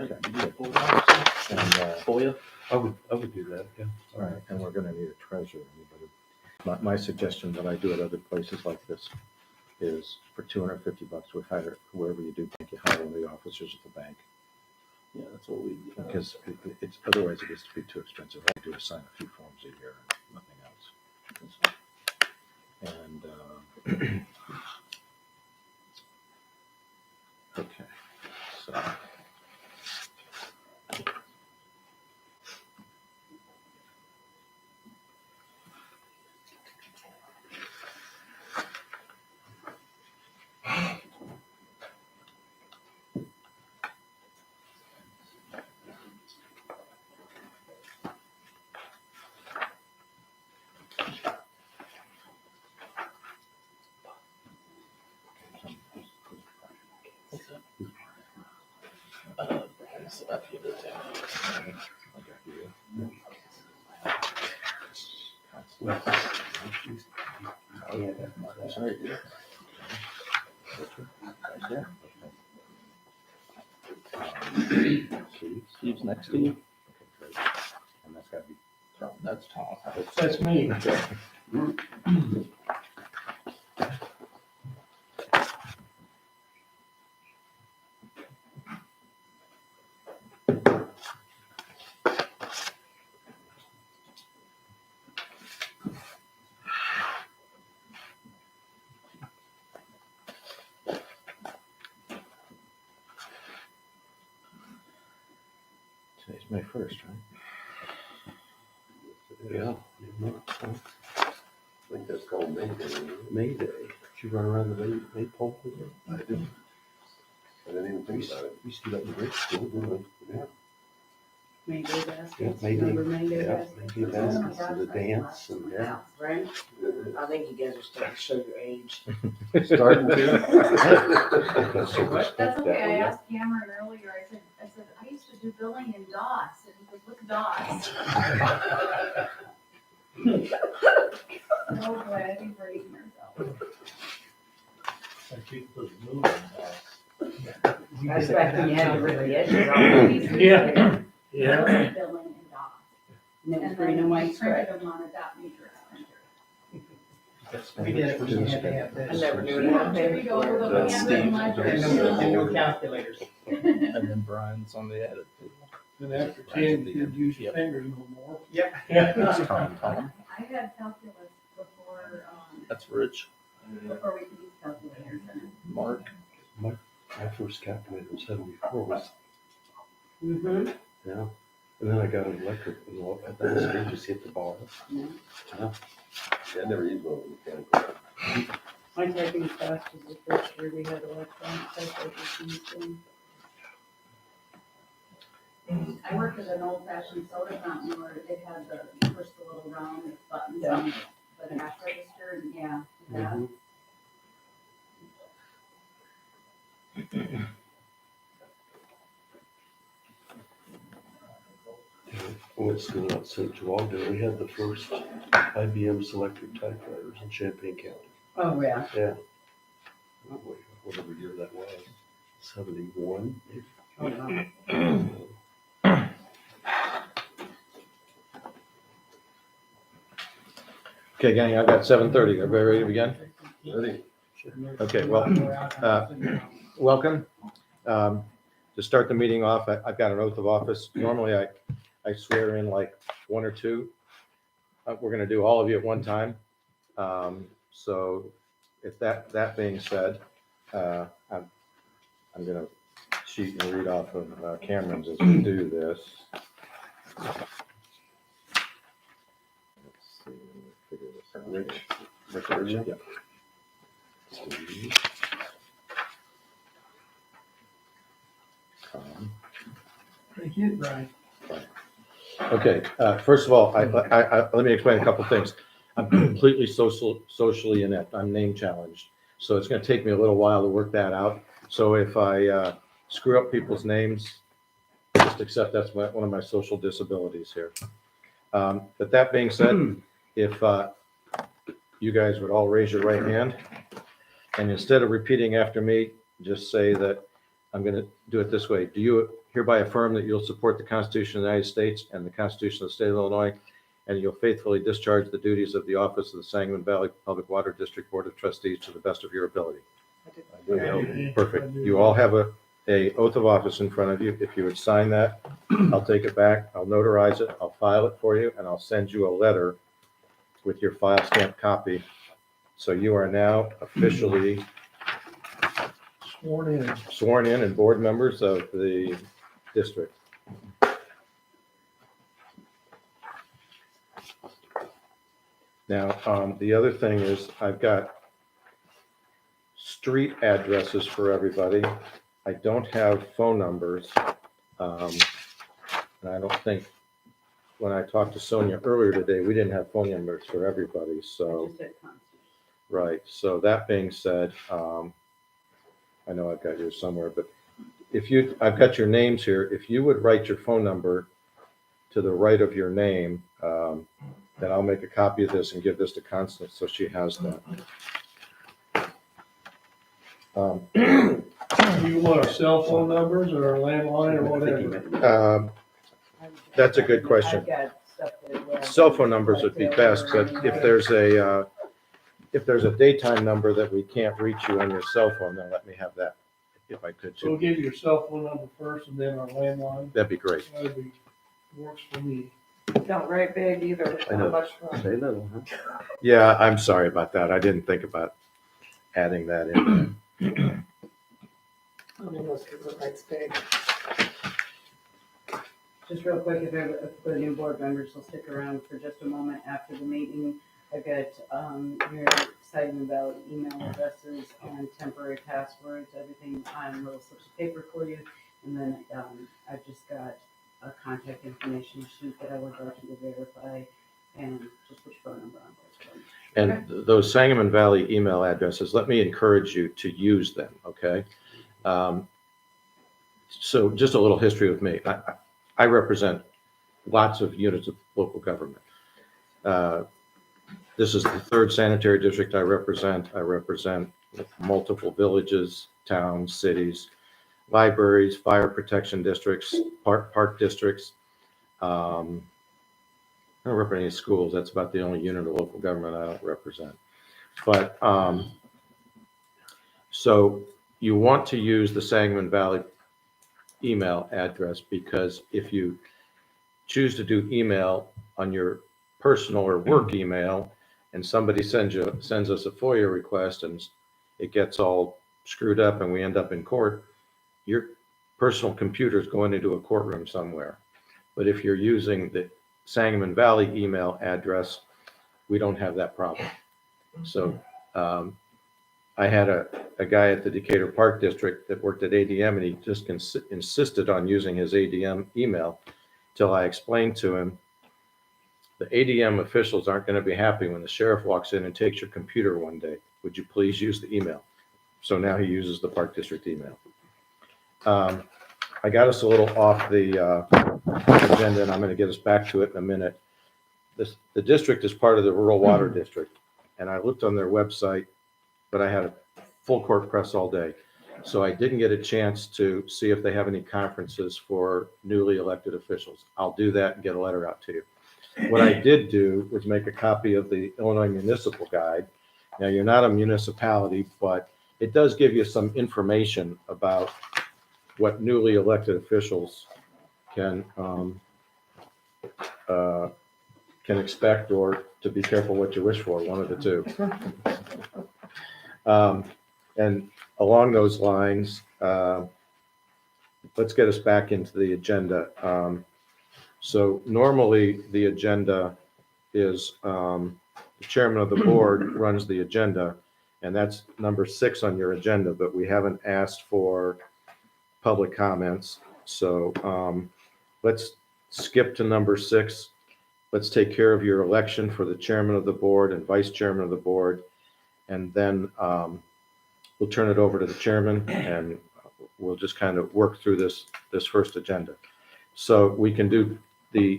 Okay. And, FOIA? I would do that, yeah. All right, and we're gonna need a treasurer. My suggestion, what I do at other places like this, is for $250, we hire, whoever you do bank, you hire one of the officers at the bank. Yeah, that's what we. Because it's, otherwise it gets to be too expensive. I do assign a few forms a year, and nothing else. And, okay, so. It's up here to town. Oh, yeah, That's right, yeah. Right there. Steve's next to you. And that's gotta be. That's Tom. That's me. Today's May 1st, right? Yeah. I think that's called May Day. May Day. Did you run around the maypole with it? I didn't. I didn't even think about it. We used to do that in grade school, didn't we? Yeah. May Day baskets. Yeah, May Day. Remember May Day Yeah, baskets? May Day baskets and the dance and, yeah. Right? I think you guys are starting to show your age. Starting That's so respect That's okay, that I one. asked Cameron earlier, I used to do billing in DOS, and he goes, what's DOS? Oh boy, I think we're eating ourselves. That's back when you had to rip the edges off. Yeah. Yeah. Billing in DOS. No And free, no then we white printed scratch. them on a dot matrix printer. We did it when you had to have I this. never knew Yeah, that. we go with a That's handwritten Steve. ledger. And no calculators. And then Brian's on the edit table. And after 10, you could use your fingers no more. Yep. That's Tom. I had calculus before, That's Rich. before we could use calculators. Mark. My first calculator was 74 was, Mm-hmm. yeah. And then I got an electric, and at that was, you just hit the bar. Yeah. Yeah. I never used one with mechanical. My typing class was the first year we had electronic typewriters. I worked at an old fashioned soda fountain where it had the, you push the little round buttons Yeah. on the cash register, and yeah, that. Mhm. I went to school out St. George, and we had the first IBM selectric typewriters in Champaign County. Oh, yeah. Yeah. Whatever year that was, 71. maybe. Oh, wow. Okay, gang, I've got 7:30. Everybody ready to begin? Ready? Okay, well, welcome. To start the meeting off, I've got an oath of office. Normally, I swear in like one or two. We're going to do all of you at one time. So if that being said, I'm going to cheat and read off of Cameron's as we do this. Let's see, let me figure this out. Rich. Yeah. Steve. Tom. Thank you, Brian. Okay, first of all, let me explain a couple things. I'm completely socially inept. I'm name challenged. So it's going to take me a little while to work that out. So if I screw up people's names, just accept that's one of my social disabilities here. But that being said, if you guys would all raise your right hand, and instead of repeating after me, just say that I'm going to do it this way. Do hereby affirm that you'll support the Constitution of the United States and the Constitution of the State of Illinois, and you'll faithfully discharge the duties of the office of the Sangamon Valley Public Water District Board of Trustees to the best of your ability. Perfect. You all have a oath of office in front of you. If you would sign that, I'll take it back, I'll notarize it, I'll file it for you, and I'll send you a letter with your file stamped copy. So you are now officially sworn in and board members of the district. Now, the other thing is I've got street addresses for everybody. I don't have phone numbers. And I don't think, when I talked to Sonia earlier today, we didn't have phone numbers for everybody, so. Just at Constance. Right, so that being said, I know I've got yours somewhere, but I've got your names here. If you would write your phone number to the right of your name, then I'll make a copy of this and give this to Constance so she has that. You want our cell phone numbers or a landline or whatever? That's a good question. I've got stuff that. Cell phone numbers would be best, but if there's a daytime number that we can't reach you on your cell phone, then let me have that, if I could So we'll too. give you your cell phone number first and then our landline. That'd be great. Works for me. Don't write big either. I know. Not much fun. Say little, huh? Yeah, I'm sorry about that. I didn't think about adding that in. Just real quick, if the new board members will stick around for just a moment after the meeting, I've got, your exciting about email addresses and temporary passwords, everything on little slips of paper for you. And then, I've just got a contact information sheet that I will go to verify and just put your phone number on those. And those Sangamon Valley email addresses, let me encourage you to use them, okay? So just a little history with me. I represent lots of units of local government. This is the third sanitary district I represent. I represent multiple villages, towns, cities, libraries, fire protection districts, park districts. I don't represent any schools. That's about the only unit of local government I don't represent. But so you want to use the Sangamon Valley email address, because if you choose to do email on your personal or work email and somebody sends us a FOIA request and it gets all screwed up and we end up in court, your personal computer is going into a courtroom somewhere. But if you're using the Sangamon Valley email address, we don't have that problem. So I had a guy at the Decatur Park District that worked at ADM, and he just insisted on using his ADM email till I explained to him the ADM officials aren't going to be happy when the sheriff walks in and takes your computer one day. Would you please use the email? So now he uses the Park District email. I got us a little off the agenda, and I'm going to get us back to it in a minute. The district is part of the Rural Water District, and I looked on their website, but I had a full court press all day. So I didn't get a chance to see if they have any conferences for newly elected officials. I'll do that and get a letter out to you. What I did do was make a copy of the Illinois Municipal Guide. Now, you're not a municipality, but it does give you some information about what newly elected officials can expect, or to be careful what you wish for, one of the two. And along those lines, let's get us back into the agenda. So normally the agenda is the chairman of the board runs the agenda, and that's number 6 on your agenda, but we haven't asked for public comments. So let's skip to number 6. Let's take care of your election for the chairman of the board and vice chairman of the board. And then we'll turn it over to the chairman, and we'll just kind of work through this first agenda. So we can do the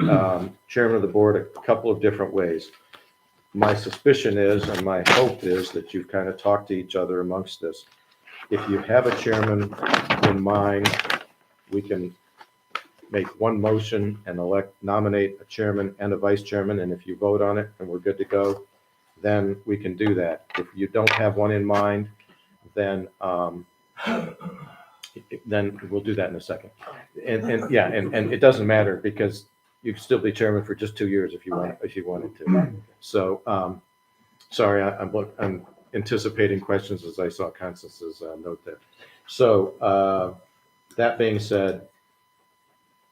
chairman of the board a couple of different ways. My suspicion is, and my hope is, that you've kind of talked to each other amongst this. If you have a chairman in mind, we can make one motion and nominate a chairman and a vice chairman, and if you vote on it and we're good to go, then we can do that. If you don't have one in mind, then we'll do that in a second. And it doesn't matter because you can still be chairman for just 2 years if you wanted to. So, sorry, I'm anticipating questions as I saw Constance's note there. So, that being said,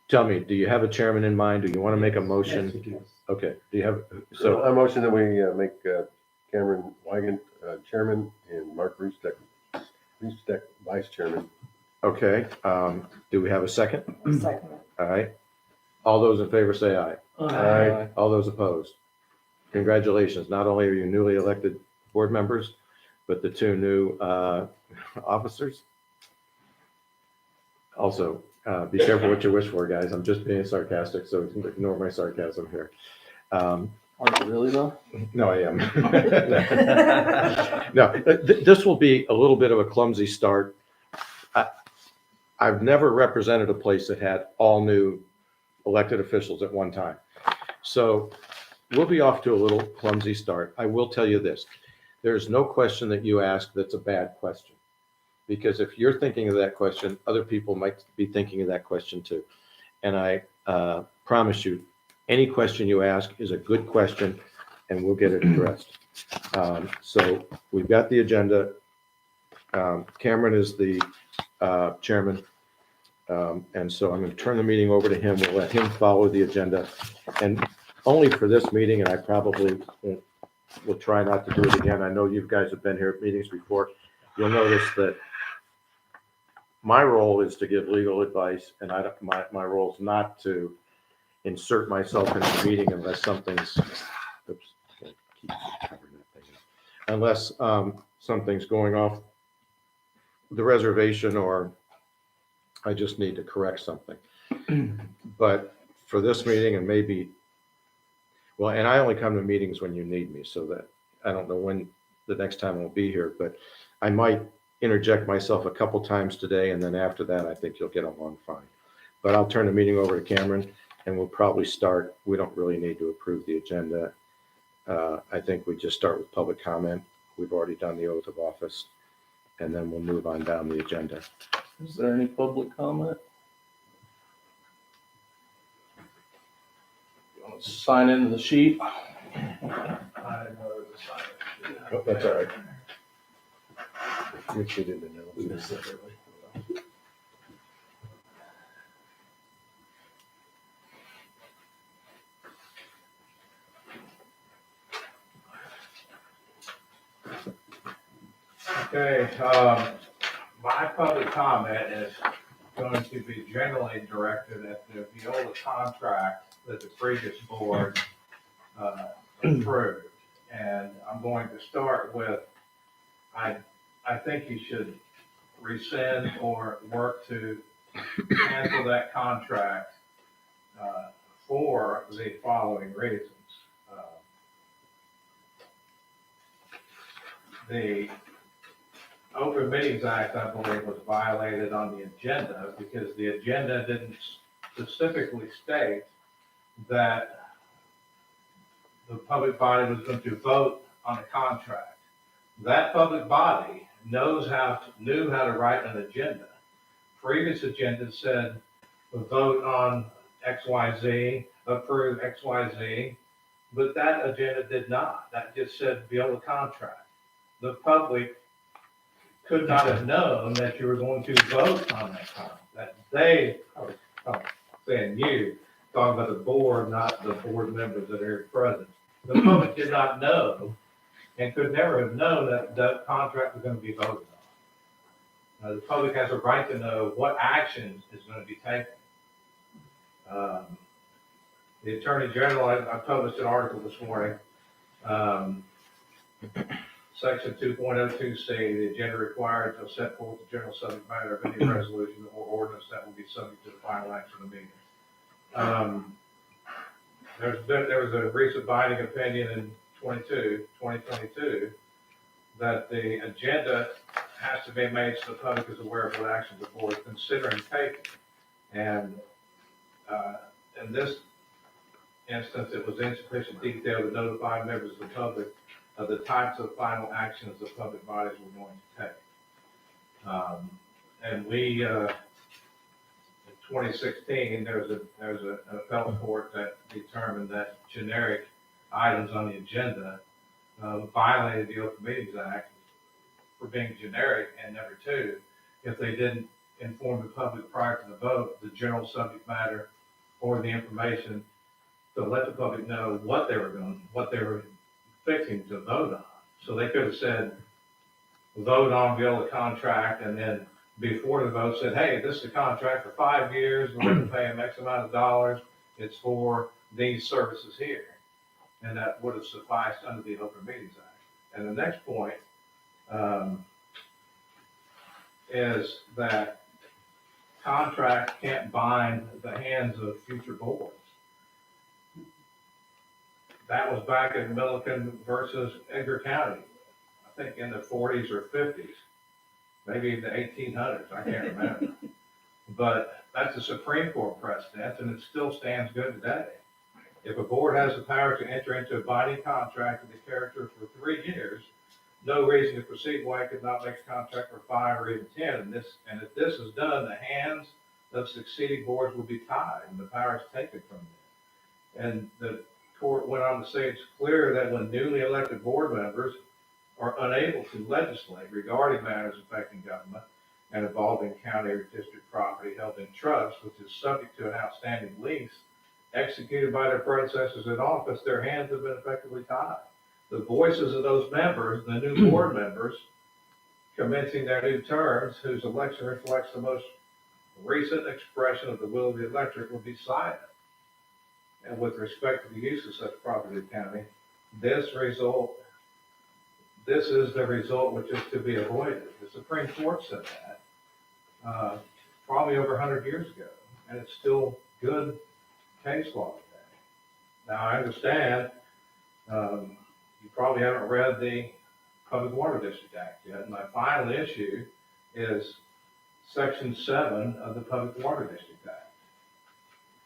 tell me, do you have a chairman in mind? Do you want to make a motion? Okay, do you have, so, I motion that we make Cameron Wygant chairman and Mark Reesdeck vice chairman. okay, do we have a second? Second. All right. All those in favor say aye. Aye. All those opposed? Congratulations. Not only are you newly elected board members, but the 2 new officers. Also, be careful what you wish for, guys. I'm just being sarcastic, so ignore my sarcasm here. Are you really though? No, I am. No, this will be a little bit of a clumsy start. I've never represented a place that had all new elected officials at one time. So we'll be off to a little clumsy start. I will tell you this. There's no question that you ask that's a bad question. Because if you're thinking of that question, other people might be thinking of that question too. And I promise you, any question you ask is a good question and we'll get it addressed. So we've got the agenda. Cameron is the chairman. And so I'm going to turn the meeting over to him. We'll let him follow the agenda. And only for this meeting, and I probably will try not to do it again. I know you guys have been here at meetings before. You'll notice that my role is to give legal advice, and my role is not to insert myself in the meeting unless something's, unless something's going off the reservation or I just need to correct something. But for this meeting and maybe, well, and I only come to meetings when you need me, so that I don't know when the next time I'll be here, but I might interject myself a couple times today, and then after that, I think you'll get along fine. But I'll turn the meeting over to Cameron, and we'll probably start. We don't really need to approve the agenda. I think we just start with public comment. We've already done the oath of office, and then we'll move on down the agenda. Is there any public comment? You want to sign into the sheet? I didn't know there was a sign. Oh, that's all right. Which you didn't know. We missed it early. Okay, my public comment is going to be generally directed at the Viola contract that the previous board approved. And I'm going to start with, I think you should rescind or work to cancel that contract for the following reasons. The Open Meetings Act, I believe, was violated on the agenda because the agenda didn't specifically state that the public body was going to vote on a contract. That public body knew how to write an agenda. Previous agenda said vote on XYZ, approve XYZ, but that agenda did not. That just said Viola contract. The public could not have known that you were going to vote on that contract. That they, saying you, talking about the board, not the board members that are present. The public did not know and could never have known that that contract was going to be voted on. The public has a right to know what actions is going to be taken. The Attorney General, I published an article this morning. Section 2.02C, the agenda required shall set forth the general subject matter of any resolution or ordinance that will be subject to the final action of the meeting. There was a recent binding opinion in 2022 that the agenda has to be made so the public is aware of what actions the board is considering taking. And In this instance, it was insufficient detail to notify members of the public of the types of final actions the public bodies were going to take. And we, in 2016, there was an appellate court that determined that generic items on the agenda violated the Open Meetings Act for being generic, and number two, if they didn't inform the public prior to the vote, the general subject matter or the information to let the public know what they were fixing to vote on. So they could have said, vote on bill the contract, and then before the vote said, hey, this is a contract for 5 years, we're gonna pay them X amount of dollars, it's for these services here. And that would have sufficed under the Open Meetings Act. And the next point is that contracts can't bind the hands of future boards. That was back in Milliken versus Edgar County, I think in the 40s or 50s, maybe in the 1800s, I can't remember. But that's a Supreme Court precedent, and it still stands good today. If a board has the power to enter into a binding contract with the character for 3 years, no reason to proceed why it could not make a contract for 5 or even 10. And if this is done, the hands of succeeding boards will be tied and the power is taken from them. And the court went on to say it's clear that when newly elected board members are unable to legislate regarding matters affecting government and involving county or district property held in trust, which is subject to an outstanding lease executed by their predecessors in office, their hands have been effectively tied. The voices of those members, the new board members, commencing their new terms, whose election reflects the most recent expression of the will of the electorate, will be silent. And with respect to the use of such property of the county, this is the result which is to be avoided. The Supreme Court said that probably over 100 years ago, and it's still good case law today. Now, I understand you probably haven't read the Public Water District Act yet. My final issue is Section 7 of the Public Water District Act.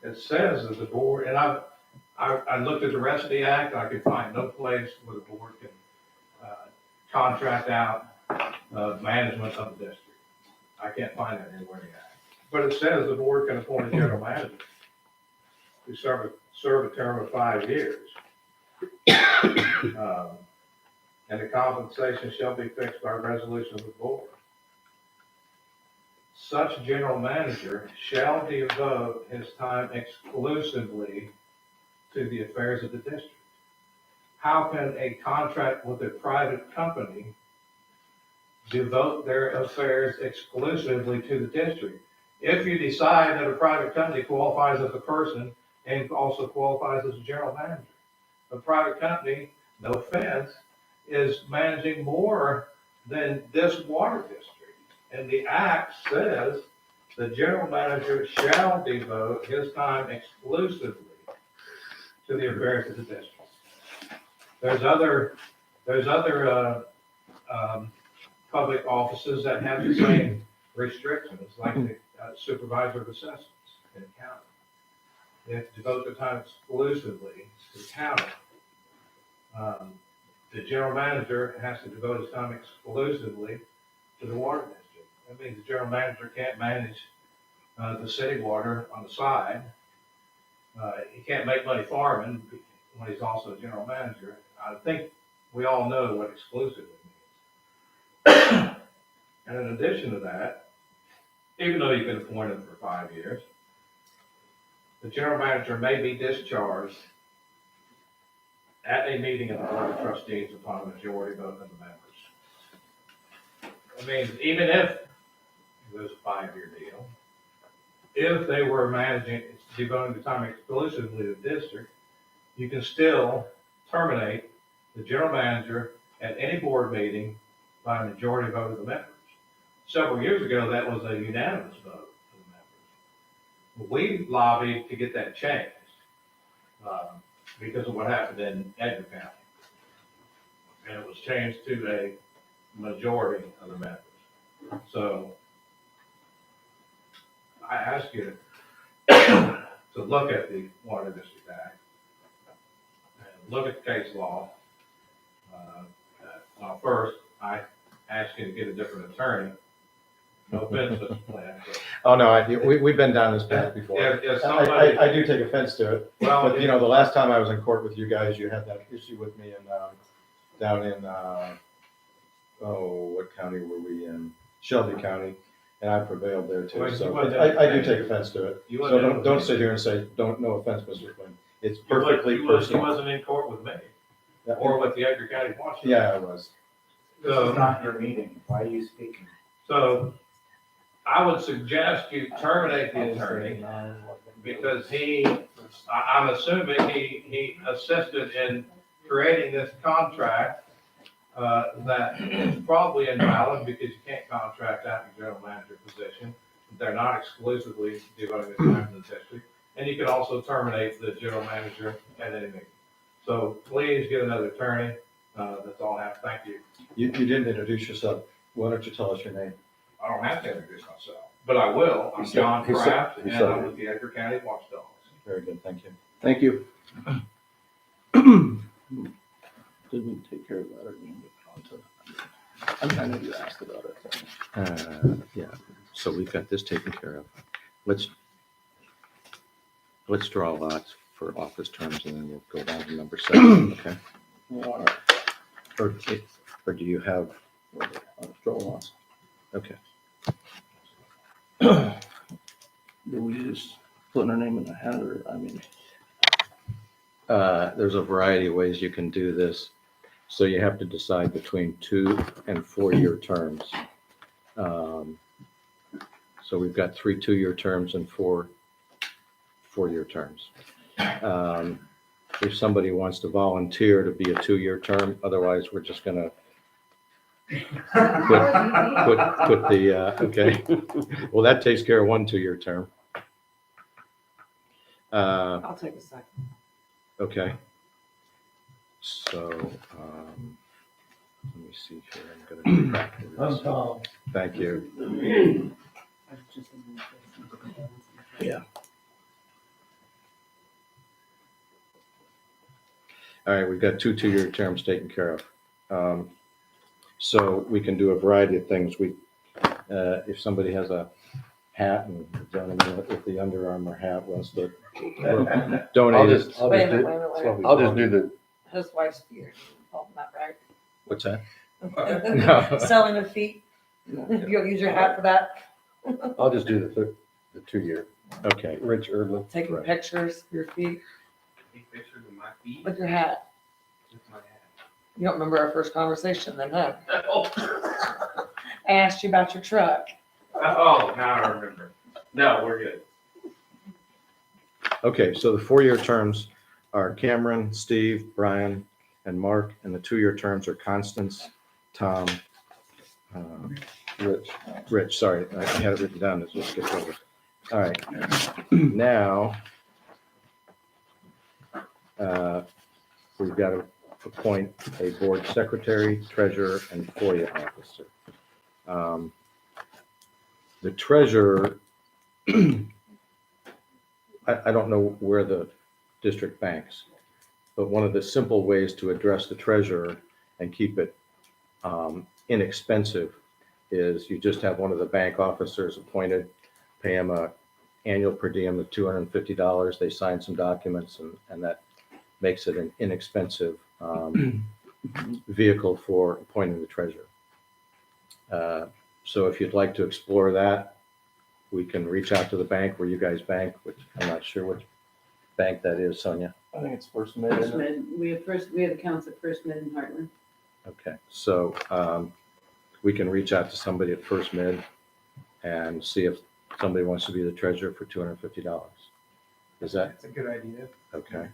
It says that the board, and I looked at the rest of the act, and I could find no place where the board can contract out management of the district. I can't find that anywhere in the act. But it says the board can appoint a general manager to serve a term of 5 years. And the compensation shall be fixed by resolution of the board. Such general manager shall devote his time exclusively to the affairs of the district. How can a contract with a private company devote their affairs exclusively to the district? If you decide that a private company qualifies as a person and also qualifies as a general manager, a private company, no offense, is managing more than this water district. And the act says the general manager shall devote his time exclusively to the affairs of the district. There's other public offices that have the same restrictions, like the supervisor of assessments in the county. They have to devote their time exclusively to the county. The general manager has to devote his time exclusively to the water district. That means the general manager can't manage the city water on the side. He can't make money farming when he's also a general manager. I think we all know what exclusively means. And in addition to that, even though you've been appointed for 5 years, the general manager may be discharged at a meeting of the Board of Trustees upon a majority vote of the members. I mean, even if it was a 5-year deal, if they were devoting the time exclusively to the district, you can still terminate the general manager at any board meeting by a majority vote of the members. Several years ago, that was a unanimous vote of the members. We lobbied to get that changed because of what happened in Edgar County. And it was changed to a majority of the members. So I ask you to look at the Water District Act, and look at the case law. Well, first, I asked you to get a different attorney. No offense, Mr. Flynn, but Oh, no, we've been down this path before. if somebody, I do take offense to it, well, but you know, the last time I was in court with you guys, you had that issue with me in, down in, what county were we in? Shelby County, and I prevailed there too, Well, you so wasn't- I do take offense to it. you So wasn't- don't sit here and say, no offense, Mr. Flynn. It's you wasn't- perfectly you personal. wasn't in court with me, Yeah. or with the Edgar County Watchdog. Yeah, I was. This is not your meeting. Why are you speaking? So I would suggest you terminate the attorney because I'm assuming he assisted in creating this contract that is probably invalid because you can't contract out your general manager position. They're not exclusively devoting their time to the district. And you can also terminate the general manager at any meeting. So please get another attorney. That's all I have. Thank you. You didn't introduce yourself. Why don't you tell us your name? I don't have to introduce myself, but I will. I'm John He said- Kraft, he and said- I'm with the Edgar County Watchdogs. Very good, thank you. Thank you. Did we take care of that or did we move on to? I know you asked about it. Yeah, so we've got this taken care of. Let's draw lots for office terms and then we'll go down to number 7, okay? All right. Or do you have, Draw lots. okay. Do we just put our name in the hat or, I mean, There's a variety of ways you can do this. So you have to decide between 2 and 4 year terms. So we've got 3 2-year terms and 4 4-year terms. If somebody wants to volunteer to be a 2-year term, otherwise we're just gonna put the, okay. Well, that takes care of 1 2-year term. I'll take a second. Okay. So, let me see here. I'm gonna go back to this. Thank you. yeah. All right, we've got 2 2-year terms taken care of. So we can do a variety of things. If somebody has a hat and the gentleman with the Under Armour hat wants to donate it. Wait a minute, wait a minute, wait a minute. I'll just do the, His wife's beard, oh, not right. What's that? No. Selling of feet, you'll use your hat for that, I'll just do the 2-year. Okay. Rich Erdman. taking Right. pictures of your feet Take pictures of my feet with your hat. with my hat. You don't remember our first conversation then, huh? I asked you about your truck. Oh, now I remember. No, we're good. Okay, so the 4-year terms are Cameron, Steve, Brian, and Mark, and the 2-year terms are Constance, Tom, Rich, sorry, I had it written down, it's just skipped over. All right, now, we've got to appoint a board secretary, treasurer, and FOIA officer. The treasurer, I don't know where the district banks, but one of the simple ways to address the treasurer and keep it inexpensive is you just have one of the bank officers appointed, pay him a annual per diem of $250. They sign some documents and that makes it an inexpensive vehicle for appointing the treasurer. So if you'd like to explore that, we can reach out to the bank where you guys bank, which I'm not sure which bank that is, Sonia. I think it's first mid. First isn't it? Mid, we have accounts at First Mid and Heartland. Okay, so we can reach out to somebody at First Mid and see if somebody wants to be the treasurer for $250. Is that That's a good idea. okay?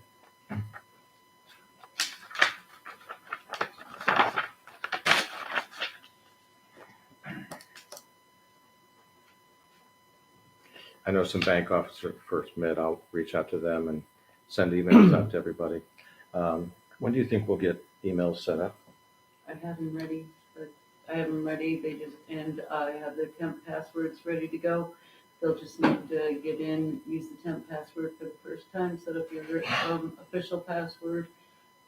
I know some bank officers at First Mid. I'll reach out to them and send emails out to everybody. When do you think we'll get emails set up? I have them ready, they just, and I have the account passwords ready to go. They'll just need to get in, use the temp password for the first time, set up your official password,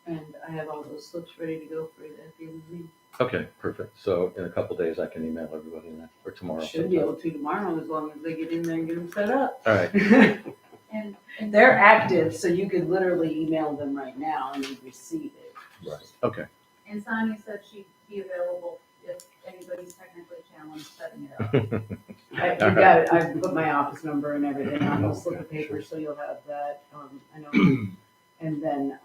and I have all those slips ready to go for you at the end of the meeting. Okay, perfect. So in a couple days, I can email everybody then, or tomorrow. Should be sometime. able to tomorrow, as long as they get in there and get them set up. All right, And They're active, so you could literally email them right now and you'd receive it. right, okay. And Sonia said she'd be available if anybody's technically challenged setting it up. You got it, I've put my office number and everything on the slip of paper, so you'll have that, I know. And then,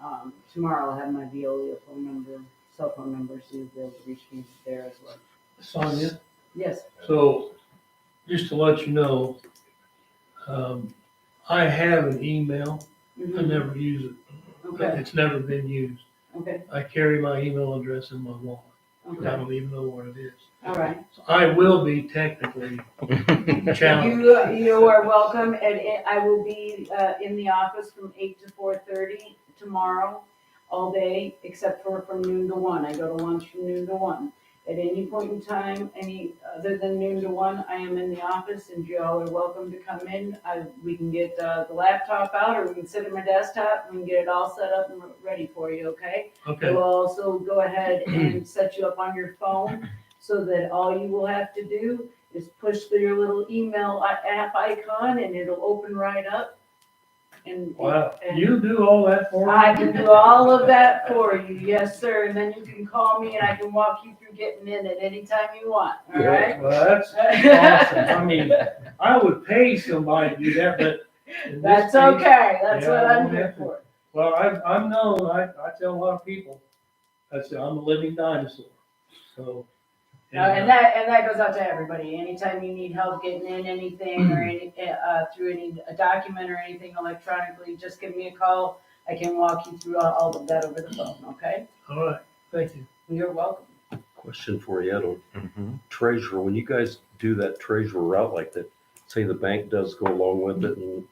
tomorrow I'll have my Veolia phone number, cell phone number, so you'll be able to reach me there as well. Sonia, Yes, so just to let you know, I have an email. I mhm, never use it. okay, It's never been used. okay, I carry my email address in my wallet. I okay, don't even know what it is. all right. So I will be technically challenged. You are welcome, and I will be, in the office from 8 to 4:30 tomorrow, all day, except for from noon to 1. I go to lunch from noon to 1. At any point in time, any other than noon to 1, I am in the office, and you all are welcome to come in. We can get, the laptop out, or we can sit at my desktop, and we can get it all set up and ready for you, okay? I Okay, will also go ahead and set you up on your phone, so that all you will have to do is push your little email app icon, and it'll open right up. And wow, and you do all that for me? I can do all of that for you, yes, sir, and then you can call me and I can walk you through getting in at any time you want, all right? Well, that's awesome. I mean, I would pay somebody to do that, but in this That's case- okay, that's Yeah, what I I'm won't here have to. for. Well, I'm known, I tell a lot of people, I say I'm a living dinosaur, so. And that goes out to everybody, anytime you need help getting in anything or any, through a document or anything electronically, just give me a call. I can walk you through all of that over the phone, okay? All right, thank you. You're welcome. Question for you, Ed, on Mhm. treasurer, when you guys do that treasurer route like that, say the bank does go along with it, and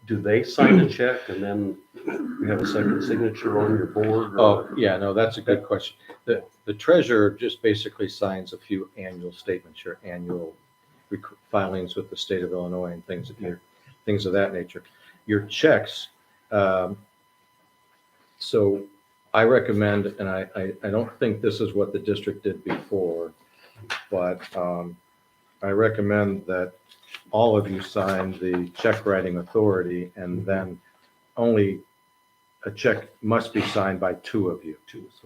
do they sign a check and then you have a second signature on your board? Oh, yeah, no, that's a good question. The treasurer just basically signs a few annual statements, your annual filings with the state of Illinois and things of that nature. Your checks, so I recommend, and I don't think this is what the district did before, but I recommend that all of you sign the check writing authority, and then only a check must be signed by 2 of you.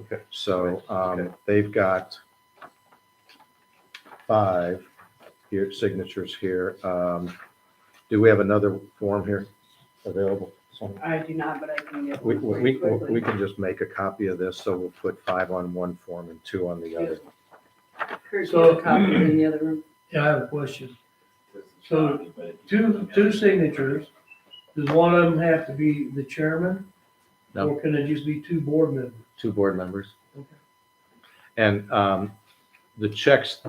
Okay. So Okay. they've got 5 here, signatures here. Do we have another form here available? I do not, but I can get We, one for you we, quickly. we can just make a copy of this, so we'll put 5 on one form and 2 on the other. Kurt, So- you have a copy in the other room? Yeah, I have a question. So two signatures, does one of them have to be the chairman? No. Or can it just be 2 board members? 2 board members. Okay. And the checks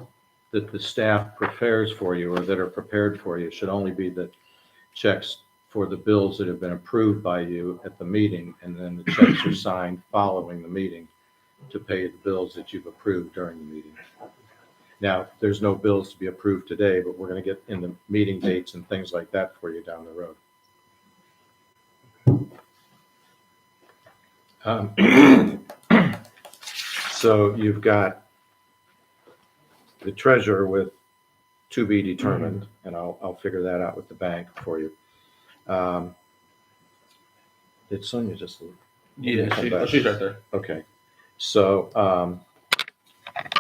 that the staff prepares for you or that are prepared for you should only be the checks for the bills that have been approved by you at the meeting, and then the checks are signed following the meeting to pay the bills that you've approved during the meeting. Now, there's no bills to be approved today, but we're going to get in the meeting dates and things like that for you down the road. So you've got the treasurer with to be determined, and I'll figure that out with the bank for you. Did Sonia just leave? She's right there. Okay, so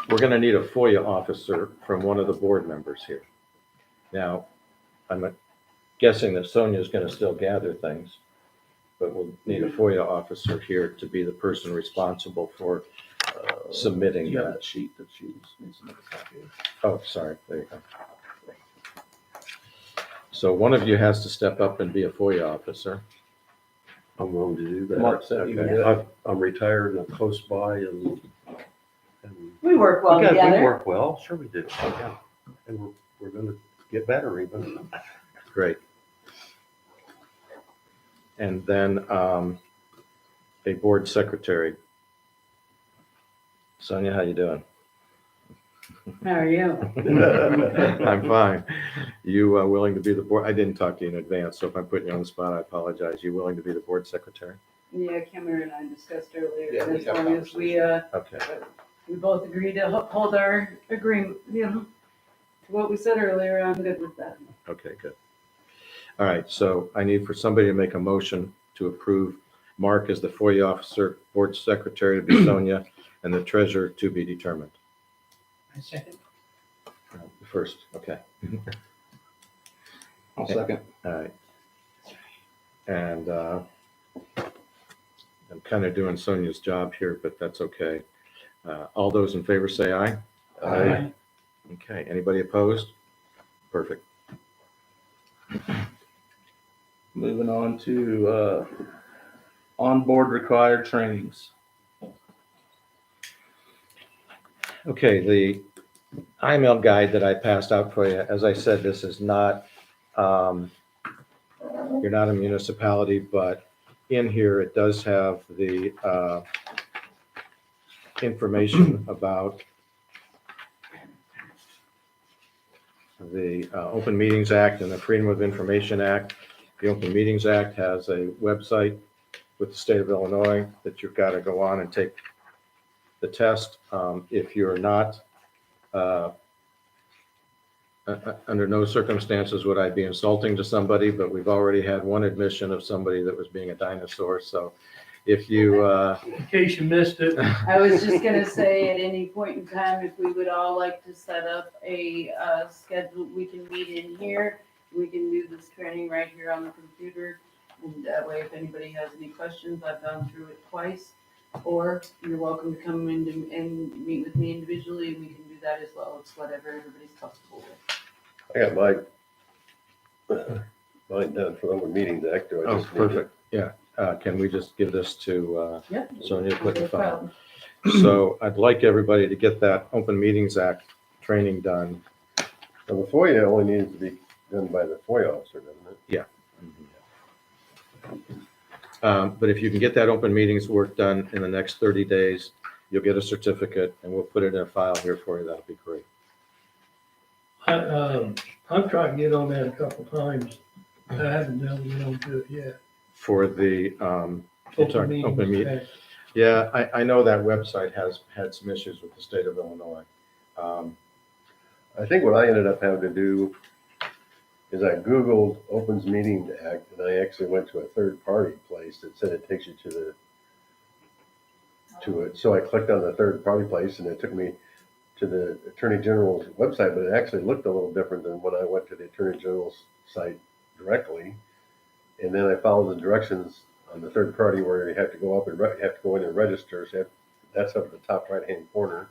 we're gonna need a FOIA officer from one of the board members here. Now, I'm guessing that Sonia's gonna still gather things, but we'll need a FOIA officer here to be the person responsible for submitting You have that. that sheet that she needs to make a copy of. Oh, sorry, there you go. So one of you has to step up and be a FOIA officer. I'm willing to do that. Mark said he would do it. I'm retired and I'm close by and We work well we together. work well, sure we do, yeah. And we're gonna get better even. Great. And then a board secretary. Sonia, how you doing? How are you? I'm fine. You willing to be the board? I didn't talk to you in advance, so if I'm putting you on the spot, I apologize. You willing to be the board secretary? Yeah, Cameron and I discussed earlier, Yeah, we as had a long as Okay. we both agree to uphold our agreement, to what we said earlier, I'm good with that. Okay, good. All right, so I need for somebody to make a motion to approve Mark as the FOIA officer, board secretary to be Sonia, and the treasurer to be determined. I second. First, okay. I'll second. All right. And I'm kind of doing Sonia's job here, but that's okay. All those in favor say aye. Aye. Okay, anybody opposed? Perfect. Moving on to onboard required trainings. Okay, the IML guide that I passed out for you, as I said, this is not, you're not a municipality, but in here, it does have the information about the Open Meetings Act and the Freedom of Information Act. The Open Meetings Act has a website with the state of Illinois that you've got to go on and take the test. If you're not, under no circumstances would I be insulting to somebody, but we've already had one admission of somebody that was being a dinosaur. So if you, In case you missed it, I was just gonna say, at any point in time, if we would all like to set up a schedule, we can meet in here. We can do this training right here on the computer. And that way, if anybody has any questions, I've gone through it twice. Or you're welcome to come in and meet with me individually, and we can do that as well. It's whatever everybody's comfortable with. I got mine done for the Open Meetings Act. Do I oh, just need to- perfect. Yeah. Can we just give this to Yep. Sonia to put in the No file? problem. So I'd like everybody to get that Open Meetings Act training done. Well, the FOIA only needs to be done by the FOIA officer, doesn't it? But if you can get that open meetings work done in the next 30 days, you'll get a certificate and we'll put it in a file here for you. That'll be great. I've tried to get on that a couple times. I haven't been able to get onto it yet. For the, you're talking open meeting. Act. Yeah, I know that website has had some issues with the state of Illinois. I think what I ended up having to do is I Googled Opens Meetings Act, and I actually went to a third-party place that said it takes you to it. So I clicked on the third-party place, and it took me to the Attorney General's website, but it actually looked a little different than when I went to the Attorney General's site directly. And then I followed the directions on the third party where you have to go up and you have to go in and register. So that's up at the top right-hand corner.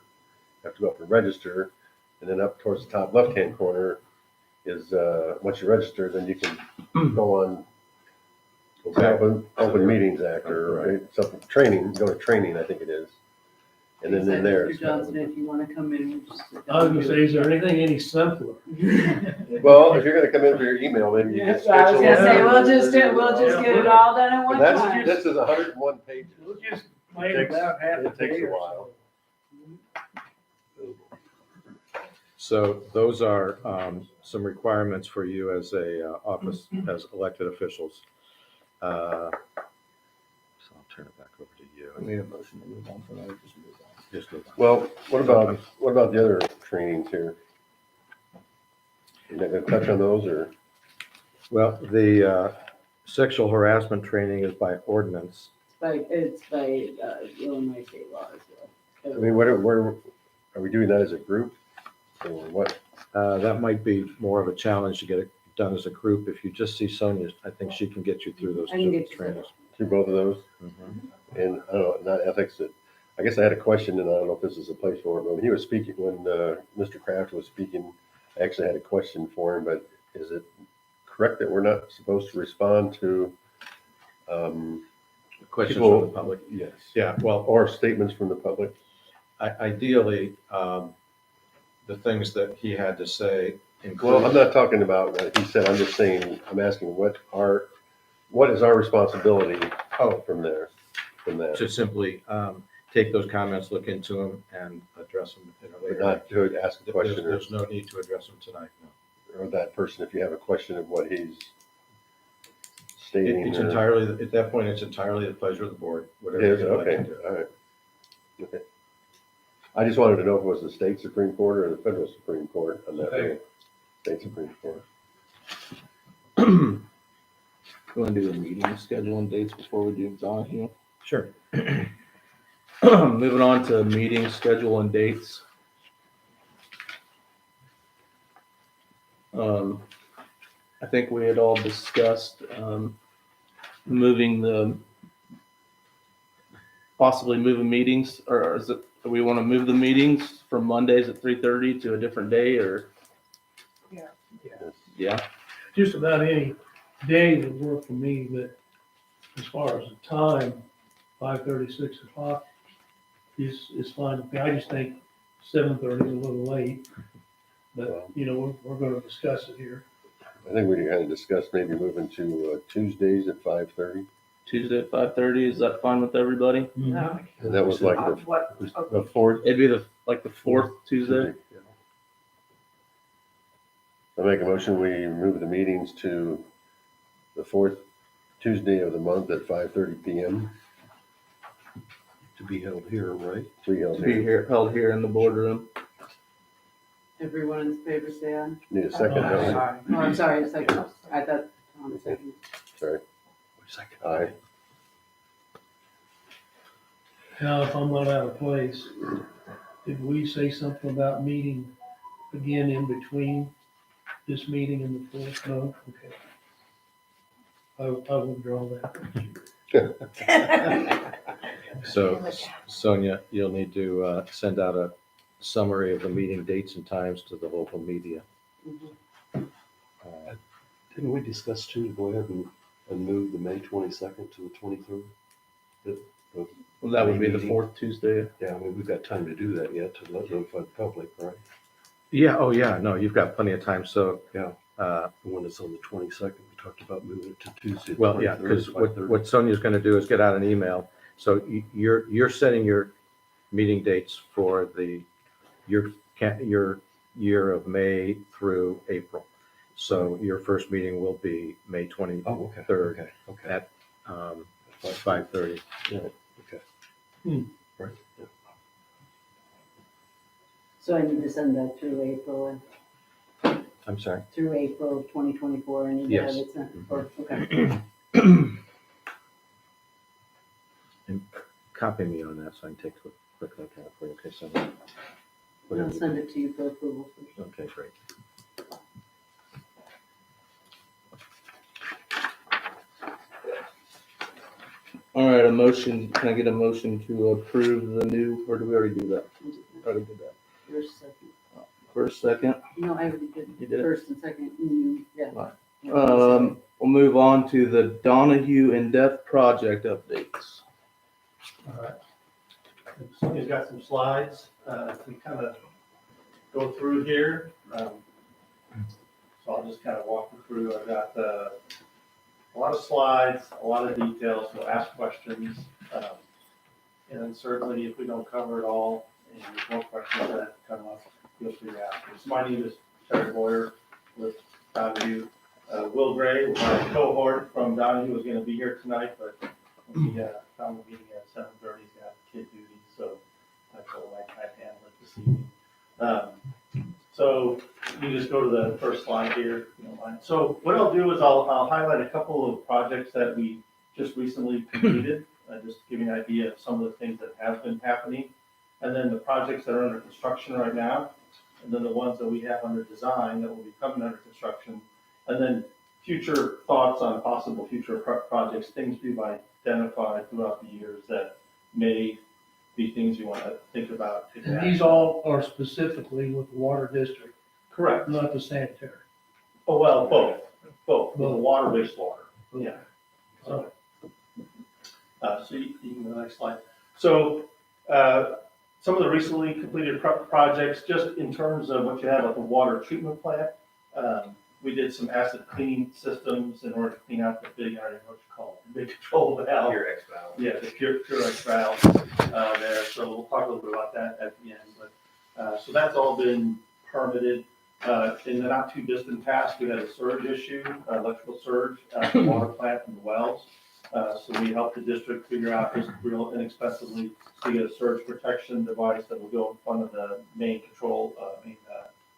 You have to go up and register, and then up towards the top left-hand corner is once you register, then you can go on Open Meetings Act or something, training, go to training, I think it is. And then in there. Mr. Johnson, if you wanna come in and just sit down. I was gonna say, is there anything any simpler? Well, if you're gonna come in for your email, maybe you just. I was gonna say, Yeah. we'll just get it all done at one But time. this is 101 pages. We'll just play it about half a It takes day a or while. So those are some requirements for you as a office, as elected officials. So I'll turn it back over to you. I made a motion to move on from that. Just move on. Just move on. Well, what about the other trainings here? You're not gonna touch on those, or? Well, the sexual harassment training is by ordinance. It's by Illinois state law as well. I mean, where, are we doing that as a group? Or what? That might be more of a challenge to get it done as a group. If you just see Sonia, I think she can get you through those I can two get you through trainings. Through both of those? Mhm. And I don't know, not ethics, I guess I had a question, and I don't know if this is a place for it, but when he was speaking, when Mr. Kraft was speaking, I actually had a question for him, but is it correct that we're not supposed to respond to Questions people- from the public? Yes. Yeah, well, Or statements from the public? ideally, the things that he had to say Well, I'm include, not talking about what he said, I'm just saying, I'm asking what is our responsibility oh, from that? to simply take those comments, look into them, and address them in a But later. not to ask a question or, There's no need to address them tonight, no. or that person, if you have a question of what he's stating. It's or- entirely, at that point, it's entirely the pleasure of the board, It whatever is, you'd like okay, to do. all right. Okay. I just wanted to know if it was the state Supreme Court or the federal Supreme Court on that Okay. day. State Supreme Court. You wanna do the meeting schedule and dates before we do Donahue? Sure. Moving on to meeting schedule and dates. I think we had all discussed, possibly moving meetings, or is it, do we wanna move the meetings from Mondays at 3:30 to a different day, or? Yes. Yeah, Just about any day would work for me, but as far as the time, 5:30, 6 o'clock is fine with me. I just think 7:30 is a little late. But, you know, we're gonna discuss it here. I think we kind of discussed maybe moving to Tuesdays at 5:30. Tuesday at 5:30, is that fine with everybody? No. And that was like What, the fourth. It'd be the fourth Tuesday. I make a motion, we move the meetings to the fourth Tuesday of the month at 5:30 PM. To be held here, right? To be To held be here. held here in the boardroom. everyone in favor say aye? Need a second, Aye. don't Oh, I'm sorry, a second. I thought, second. we? Sorry. Second. Aye. Now, if I'm not out of place, did we say something about meeting again in between this meeting and the fourth? No? Okay. I will draw that. So Sonia, you'll need to send out a summary of the meeting dates and times to the local media. Mhm. Didn't we discuss too, to go ahead and move the May 22nd to the 23rd? Well, that would be the Meeting. fourth Tuesday. Yeah, I mean, we've got time to do that yet to notify the public, right? Yeah, oh yeah, no, you've got plenty of time, so. Yeah. Uh, When it's on the 22nd, we talked about moving it to Tuesday. the Well, yeah, 23rd, because 5:30. what Sonia's gonna do is get out an email. So you're setting your meeting dates for your year of May through April. So your first meeting will be May Oh, okay. 23rd Okay, okay. at 5:30. Yeah, okay. Hmm. Right, yeah. So I need to send that through April, I'm sorry. through April of 2024, I need to have Yes. it sent, or, okay. And copy me on that so I can take a quick look at it for you, okay, so. I'll send it to you for approval first. Okay, great. All right, can I get a motion to approve the new, or did we already do that? Already did that. First, second. First, second. No, I already did You did it? first and second, and you, yeah. We'll move on to the Donahue in-depth project updates. All right. So we've got some slides to kind of go through here. So I'll just kind of walk you through. I've got a lot of slides, a lot of details. We'll ask questions. And then certainly if we don't cover it all, and there's more questions that come up, feel free to ask. So my name is Terry Boyer with Donahue. Will Gray, my cohort from Donahue, is going to be here tonight, but we found the meeting at 7:30. He's got kid duty, so I told him I'd handle it this evening. So you just go to the first slide here, if you don't mind. So what I'll do is I'll highlight a couple of projects that we just recently completed, just to give you an idea of some of the things that have been happening. And then the projects that are under construction right now, and then the ones that we have under design that will be coming under construction. And then future thoughts on possible future projects, things we've identified throughout the years that may be things you want to think about. taking And these action on. all are specifically with the water district, Correct. not the sanitary. Oh, well, both, the water, wastewater, yeah. So, So you can go to the next slide. So, some of the recently completed projects, just in terms of what you have at the water treatment plant, we did some acid cleaning systems in order to clean out the big, I don't know what you call it, the big control valve. Your ex valve. Yeah, the Purex valve there, so we'll talk a little bit about that at the end. But so that's all been permitted. In the not too distant past, we had a surge issue, electrical surge at the water plant and the wells. So we helped the district figure out just real inexpensively to get a surge protection device that will go in front of the main control,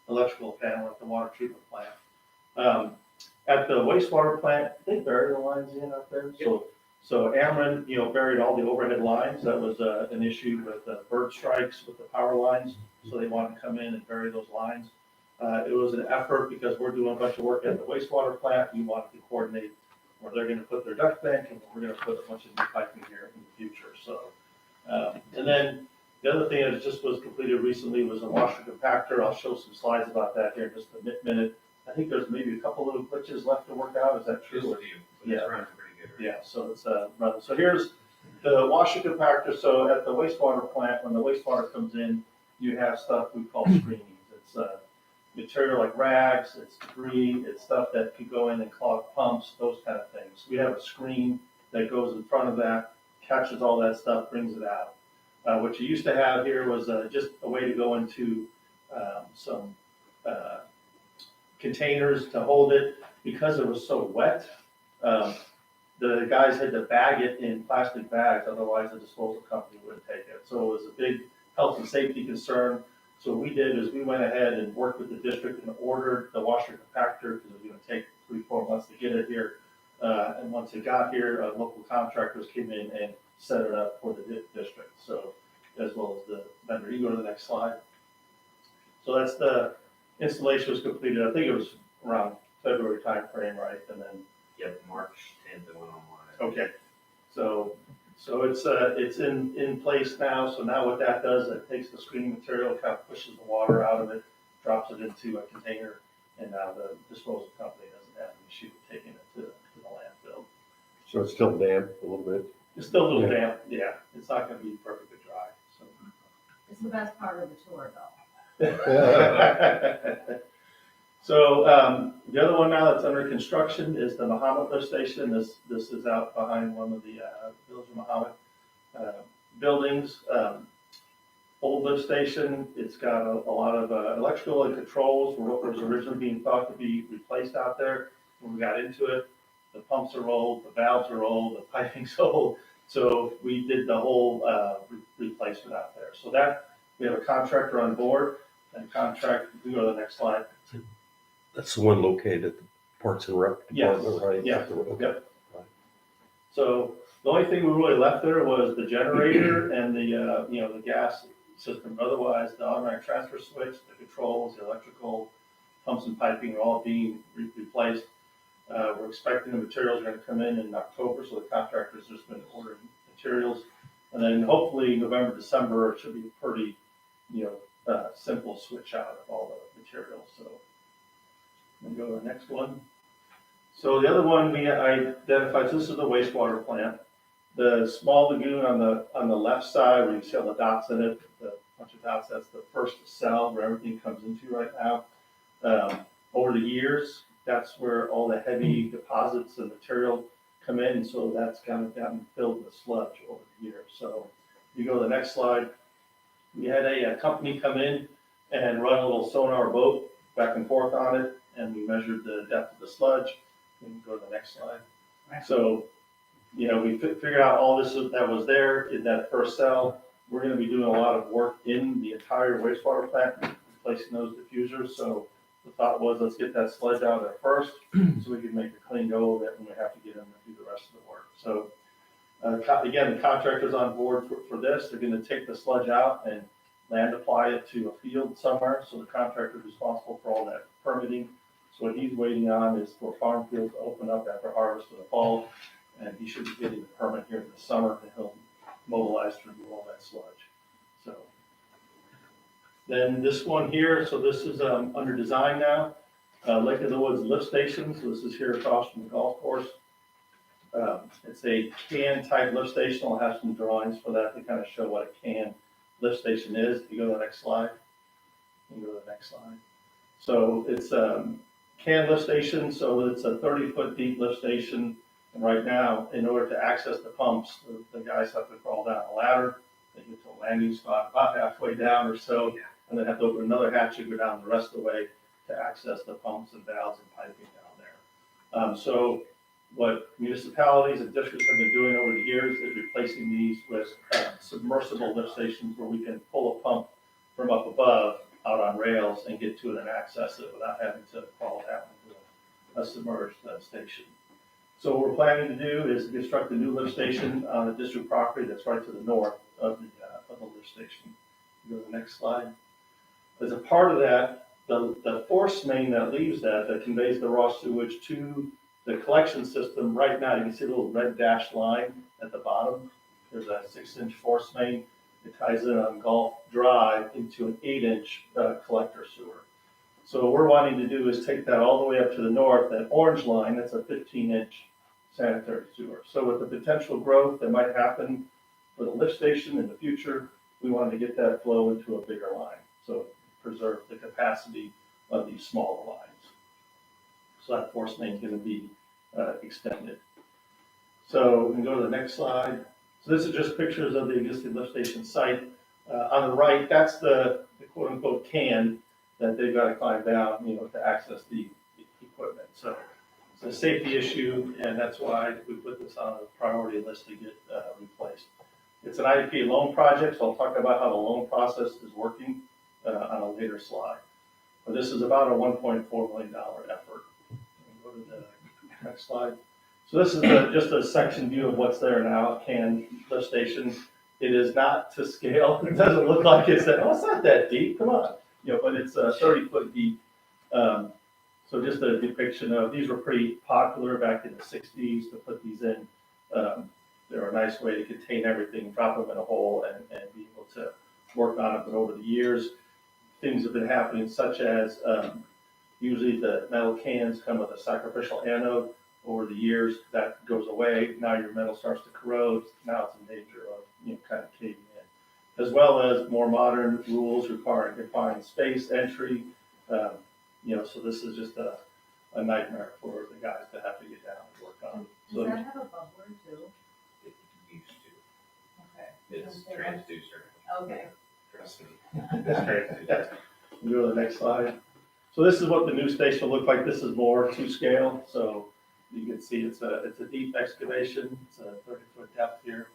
electrical panel at the water treatment plant. At the wastewater plant, they buried the lines in up there, so Ameren, buried all the overhead lines. That was an issue with bird strikes with the power lines, so they wanted to come in and bury those lines. It was an effort because we're doing a bunch of work at the wastewater plant. We wanted to coordinate where they're gonna put their duct bank and we're gonna put a bunch of new piping here in the future, so. And then the other thing that just was completed recently was a washer compactor. I'll show some slides about that here in just a minute. I think there's maybe a couple little glitches left to work out. Is that true? Just a few, but it's running pretty good. Right? Yeah, so it's running. So here's the washer compactor. So at the wastewater plant, when the wastewater comes in, you have stuff we call screenings. It's material like rags, it's debris, it's stuff that could go in and clog pumps, those kind of things. We have a screen that goes in front of that, catches all that stuff, brings it out. What you used to have here was just a way to go into some containers to hold it. Because it was so wet, the guys had to bag it in plastic bags, otherwise the disposal company wouldn't take it. So it was a big health and safety concern. So what we did is we went ahead and worked with the district and ordered the washer compactor because it was going to take 3-4 months to get it here. And once it got here, local contractors came in and set it up for the district. So as well as the vendor. You go to the next slide. So that's the installation was completed. I think it was around February timeframe, right? And then Yep, March 10th it went online. okay, so it's in place now. So now what that does, it takes the screening material, kind of pushes the water out of it, drops it into a container, and now the disposal company doesn't have an issue with taking it to the landfill. So it's still damp a little bit. It's still a little damp, yeah. It's not going to be perfectly dry. So. It's the best part of the tour, though. So the other one now that's under construction is the Muhammad lift station. This is out behind one of the Village of Muhammad buildings. Old lift station. It's got a lot of electrical and controls for what was originally being thought to be replaced out there. When we got into it, the pumps are old, the valves are old, the piping's old. So we did the whole replacement out there. So that we have a contractor on board. And contract. We go to the next slide. That's the one located at the Parks and Rec Department, right? Yeah. Okay. Yep. So the only thing we really left there was the generator and the the gas system. Otherwise, the automatic transfer switch, the controls, the electrical, pumps and piping are all being replaced. We're expecting the materials are going to come in October, so the contractor's just been ordering materials, and then hopefully November, December it should be a pretty simple switch out of all the materials. So. And go to the next one. So the other one we identified, so this is the wastewater plant. The small lagoon on the left side where you see all the dots in it, the bunch of dots, that's the first cell where everything comes into right now. Over the years, that's where all the heavy deposits and material come in, and so that's kind of gotten filled with sludge over the years. So you go to the next slide. We had a company come in and run a little sonar boat back and forth on it, and we measured the depth of the sludge. We can go to the next slide. So, we figured out all this that was there in that first cell. We're going to be doing a lot of work in the entire wastewater plant, replacing those diffusers. So the thought was, let's get that sludge out of there first, so we can make a clean go of it when we have to get in and do the rest of the work. So again, the contractor's on board for this. They're going to take the sludge out and land apply it to a field somewhere. So the contractor is responsible for all that permitting. So what he's waiting on is for farm fields to open up after harvest in the fall, and he should be getting the permit here in the summer, and he'll mobilize to remove all that sludge. So then this one here, so this is under design now. Lake of the Woods lift station. So this is here across from the golf course. It's a can type lift station. I'll have some drawings for that to kind of show what a can lift station is. If you go to the next slide, you can go to the next slide. So it's can lift station, so it's a 30-foot deep lift station. And right now, in order to access the pumps, the guys have to crawl down a ladder. They get to a landing spot about halfway down or so, and then have to open another hatch and go down the rest of the way to access the pumps and valves and piping down there. So what municipalities and districts have been doing over the years is replacing these with submersible lift stations where we can pull a pump from up above out on rails and get to it and access it without having to crawl down into a submerged station. So what we're planning to do is construct a new lift station on the district property that's right to the north of the lift station. Go to the next slide. As a part of that, the force main that leaves that conveys the raw sewage to the collection system, right now, you can see a little red dashed line at the bottom. There's a 6-inch force main. It ties in on Gulf Drive into an 8-inch collector sewer. So what we're wanting to do is take that all the way up to the north, that orange line, that's a 15-inch sanitary sewer. So with the potential growth that might happen for the lift station in the future, we wanted to get that flow into a bigger line, so preserve the capacity of these smaller lines. So that force main is going to be extended. So we can go to the next slide. So this is just pictures of the existing lift station site. On the right, that's the quote unquote can that they've got to climb down, to access the equipment. So it's a safety issue, and that's why we put this on a priority list to get replaced. It's an IDP loan project, so I'll talk about how the loan process is working on a later slide. But this is about a $1.4 million effort. Go to the next slide. So this is just a section view of what's there now, can lift station. It is not to scale. It doesn't look like it's that, it's not that deep, come on. But it's 30-foot deep. So just a depiction of, these were pretty popular back in the 60s to put these in. They're a nice way to contain everything, drop them in a hole and be able to work on it. But over the years, things have been happening such as usually the metal cans come with a sacrificial anode. Over the years, that goes away. Now your metal starts to corrode. Now it's in danger of kind of caving in. As well as more modern rules requiring confined space entry. So this is just a nightmare for the guys to have to get down and work on. Does that have a bubbler too? It used to. Okay. It's transducer. Okay. Trust me. It's transducer. Go to the next slide. So this is what the new station will look like. This is more to scale. So you can see it's a deep excavation. It's a 30-foot depth here.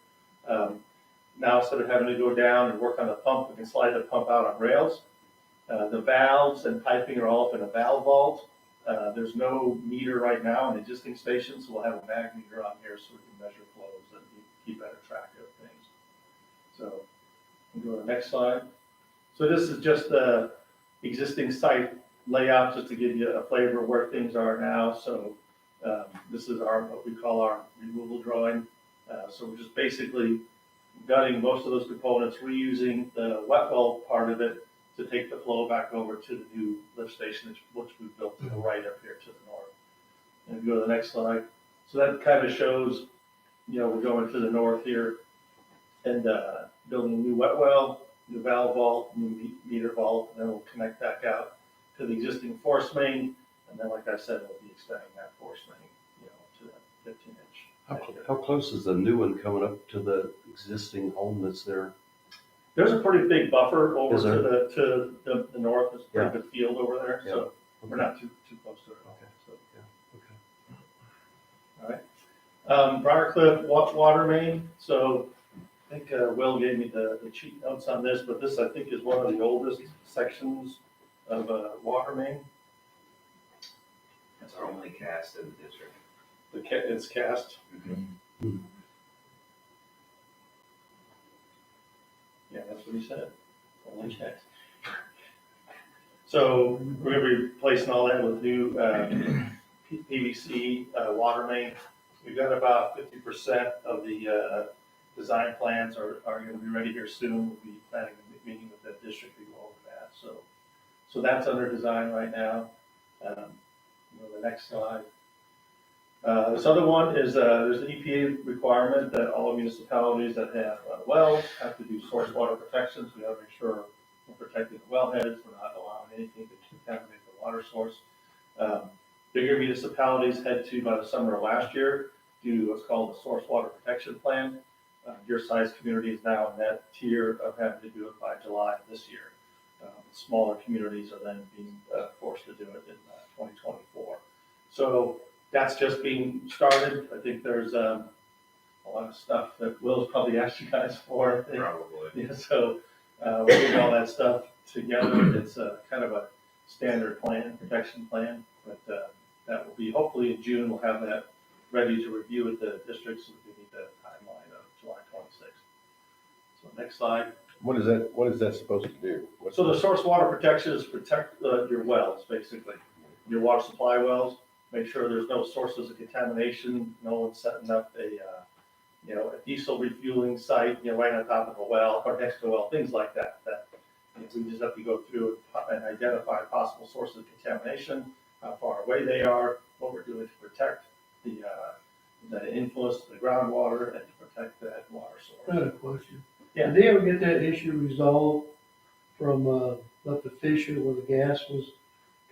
Now instead of having to go down and work on the pump, we can slide the pump out on rails. The valves and piping are all up in a valve vault. There's no meter right now in existing stations, so we'll have a mag meter on here so we can measure flows and keep better track of things. So we'll go to the next slide. So this is just the existing site layout, just to give you a flavor of where things are now. So this is what we call our removal drawing. So we're just basically gutting most of those components, reusing the wet well part of it to take the flow back over to the new lift station, which we built to the right up here to the north. And if you go to the next slide. So that kind of shows, we're going to the north here and building a new wet well, new valve vault, new meter vault, and then we'll connect back out to the existing force main. And then, like I said, we'll be extending that force main, to that 15-inch. How close is the new one coming up to the existing home that's there? There's a pretty big buffer over Is there? to the north. There's a pretty Yeah. good field over there, Yeah. so we're not too close to it at all. Okay. All right. Briarcliff water main. So I think Will gave me the cheat notes on this, but this I think is one of the oldest sections of water main. That's our only cast in the district. It's cast. Yeah, that's what he said. Only cast. So we're going to be replacing all that with new PVC water main. We've got about 50% of the design plans are going to be ready here soon. We'll be planning a meeting with that district to go over that. So that's under design right now. The next slide. This other one is there's an EPA requirement that all municipalities that have wells have to do source water protections. We have to make sure we're protecting the wellheads. We're not allowing anything to contaminate the water source. Bigger municipalities had to, by the summer of last year, do what's called the source water protection plan. Your size community is now in that tier of having to do it by July of this year. Smaller communities are then being forced to do it in 2024. So that's just being started. I think there's a lot of stuff that Will's probably asked you guys for. I think. Probably. Yeah, so we're getting all that stuff together. It's kind of a standard plan, protection plan, but that will be, hopefully in June, we'll have that ready to review with the districts, so we meet the timeline of July 26th. So next slide. What is that supposed to do? So the source water protection is protect your wells, basically, your water supply wells. Make sure there's no sources of contamination. No one's setting up a diesel refueling site, right on top of a well or next to a well, things like that. We just have to go through and identify possible sources of contamination, how far away they are, what we're doing to protect the influence of the groundwater and to protect that water I source. had a question. Yeah. Did they ever get that issue resolved from, up the Fisher where the gas was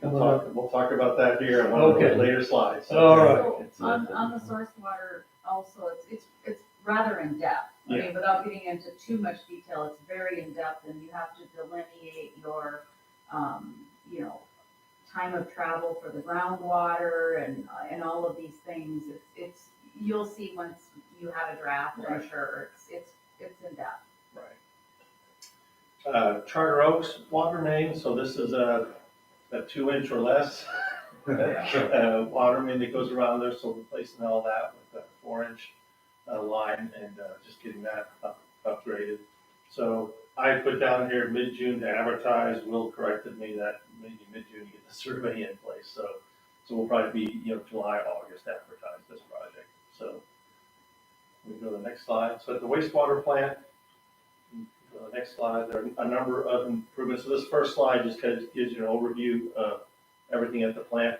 coming up? We'll talk about that here in one of the Okay. later slides. All right. So It's, on the source water also, it's rather in depth. I Yeah. mean, without getting into too much detail, it's very in depth and you have to delineate your, time of travel for the groundwater and all of these things. It's, you'll see once you have a draft, I'm Right. sure, it's in depth. Right. Charter Oaks water main, so this is a 2-inch or less water main that goes around there, so replacing all that with a 4-inch line and just getting that upgraded. So I put down here mid-June to advertise. Will corrected me that maybe mid-June to get the survey in place. So we'll probably be, July, August advertise this project. So we go to the next slide. So at the wastewater plant, go to the next slide, there are a number of improvements. So this first slide just kind of gives you an overview of everything at the plant.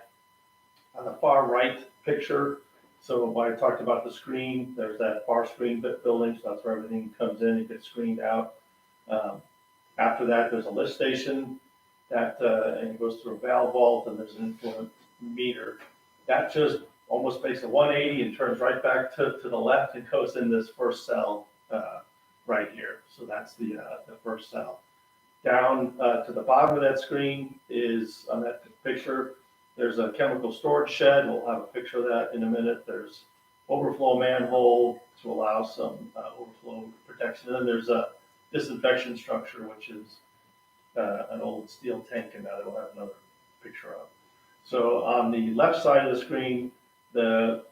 On the far right picture, so when I talked about the screen, there's that bar screen building, so that's where everything comes in and gets screened out. After that, there's a lift station that and it goes through a valve vault, and there's an influent meter. That just almost makes a 180 and turns right back to the left and goes in this first cell right here. So that's the first cell. Down to the bottom of that screen is, on that picture, there's a chemical storage shed. We'll have a picture of that in a minute. There's overflow manhole to allow some overflow protection. And then there's a disinfection structure, which is an old steel tank, and that we'll have another picture of. So on the left side of the screen, the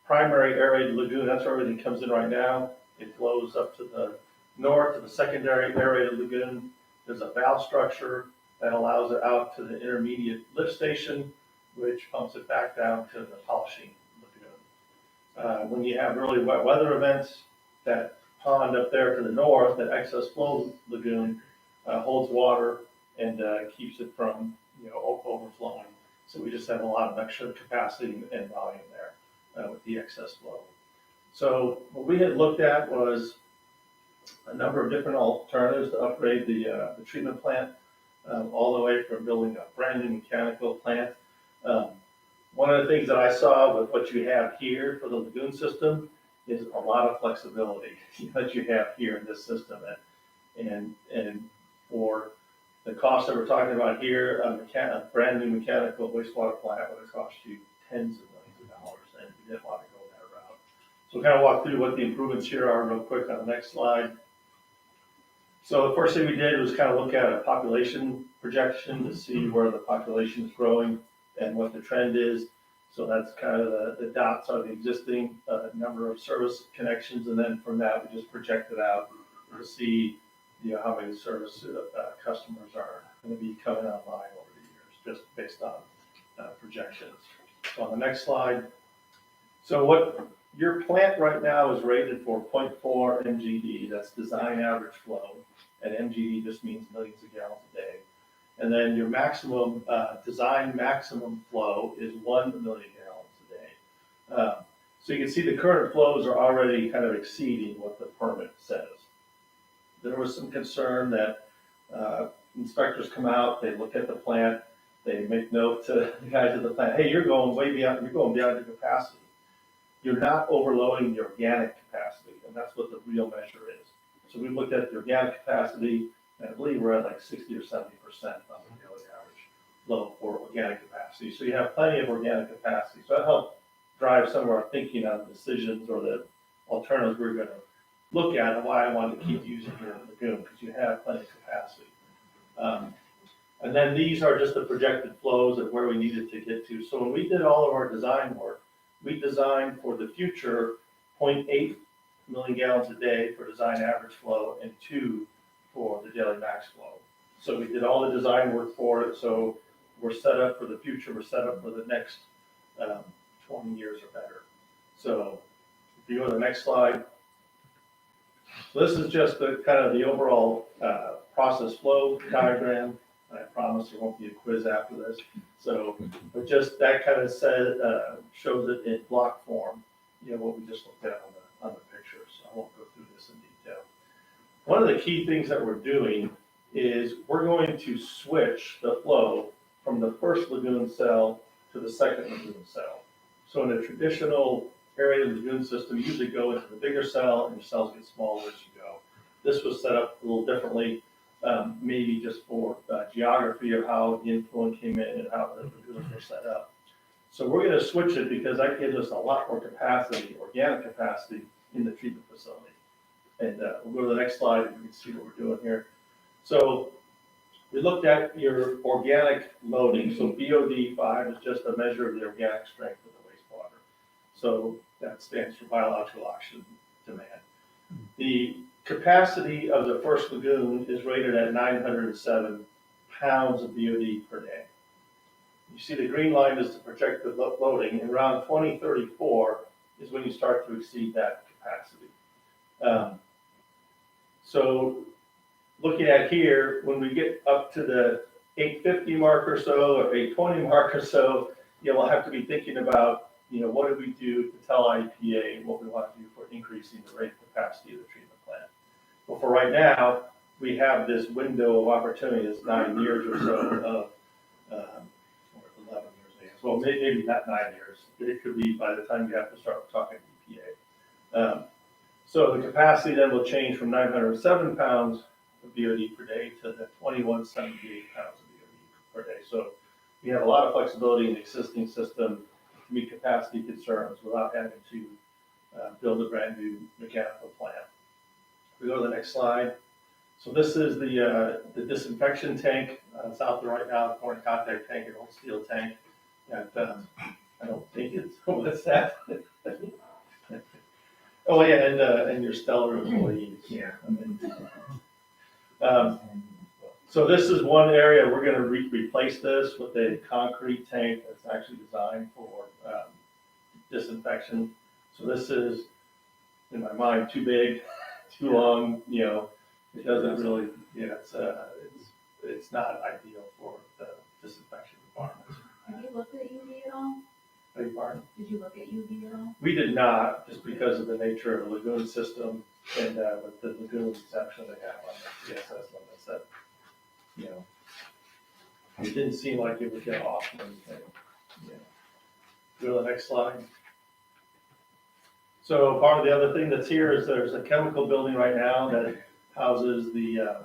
primary aerated lagoon, that's where everything comes in right now. It flows up to the north to the secondary aerated lagoon. There's a valve structure that allows it out to the intermediate lift station, which pumps it back down to the polishing lagoon. When you have really wet weather events, that pond up there to the north, that excess flow lagoon, holds water and keeps it from overflowing. So we just have a lot of extra capacity and volume there with the excess flow. So what we had looked at was a number of different alternatives to upgrade the treatment plant, all the way from building a brand new mechanical plant. One of the things that I saw with what you have here for the lagoon system is a lot of flexibility that you have here in this system. And for the cost that we're talking about here, a brand new mechanical wastewater plant would have cost you tens of millions of dollars, and we didn't want to go that route. So we'll kind of walk through what the improvements here are real quick on the next slide. So the first thing we did was kind of look at a population projection to see where the population is growing and what the trend is. So that's kind of the dots are the existing number of service connections, and then from that we just projected out to see how many service customers are going to be coming online over the years, just based on projections. So on the next slide, so what your plant right now is rated for 0.4 MGD, that's design average flow, and MGD just means millions of gallons a day. And then your maximum, design maximum flow is 1 million gallons a day. So you can see the current flows are already kind of exceeding what the permit says. There was some concern that inspectors come out, they look at the plant, They make note to the guys at the plant, hey, you're going way beyond, you're going beyond your capacity. You're not overloading the organic capacity, and that's what the real measure is. So we looked at the organic capacity, and I believe we're at like 60 or 70% on the daily average load for organic capacity. So you have plenty of organic capacity. So that helped drive some of our thinking on decisions or the alternatives we're gonna look at and why I wanted to keep using your lagoon, because you have plenty of capacity. And then these are just the projected flows of where we needed to get to. So when we did all of our design work, we designed for the future 0.8 million gallons a day for design average flow and 2 for the daily max flow. So we did all the design work for it. So we're set up for the future. We're set up for the next 20 years or better. So if you go to the next slide, so this is just the kind of the overall process flow diagram. I promise there won't be a quiz after this. So, but just that kind of shows it in block form, you know, what we just looked at on the picture. So I won't go through this in detail. One of the key things that we're doing is we're going to switch the flow from the first lagoon cell to the second lagoon cell. So in a traditional aerated lagoon system, you usually go into the bigger cell and your cells get smaller as you go. This was set up a little differently. Maybe just for geography of how the influent came in and how the lagoons were set up. So we're going to switch it because that gives us a lot more capacity, organic capacity in the treatment facility. And we'll go to the next slide and you can see what we're doing here. So we looked at your organic loading. So BOD 5 is just a measure of the organic strength of the wastewater. So that stands for biological oxygen demand. The capacity of the first lagoon is rated at 907 pounds of BOD per day. You see the green line is the projected loading, and around 2034 is when you start to exceed that capacity. So looking at here, when we get up to the 850 mark or so, or 820 mark or so, you know, we'll have to be thinking about, you know, what do we do to tell IEPA what we want to do for increasing the rate capacity of the treatment plant. But for right now, we have this window of opportunity, this 9 years or so of, or 11 years, I guess. Well, maybe not 9 years. It could be by the time you have to start talking EPA. So the capacity then will change from 907 pounds of BOD per day to the 2178 pounds of BOD per day. So we have a lot of flexibility in the existing system to meet capacity concerns without having to build a brand new mechanical plant. We go to the next slide. So this is the disinfection tank. It's out there right now, current contact tank, an old steel tank. And I don't think it's, what's that? Oh yeah, and your stellar employees. Yeah. So this is one area, we're gonna replace this with a concrete tank that's actually designed for disinfection. So this is, in my mind, too big, too long, you know, it doesn't really, yeah, it's not ideal for the disinfection requirements. Have you looked at UV at all? Beg your pardon? Did you look at UV at all? We did not, just because of the nature of the lagoon system and with the lagoon exception they have on the CSS limits that, you know, it didn't seem like it would get off or anything. Yeah. Go to the next slide. So part of the other thing that's here is there's a chemical building right now that houses the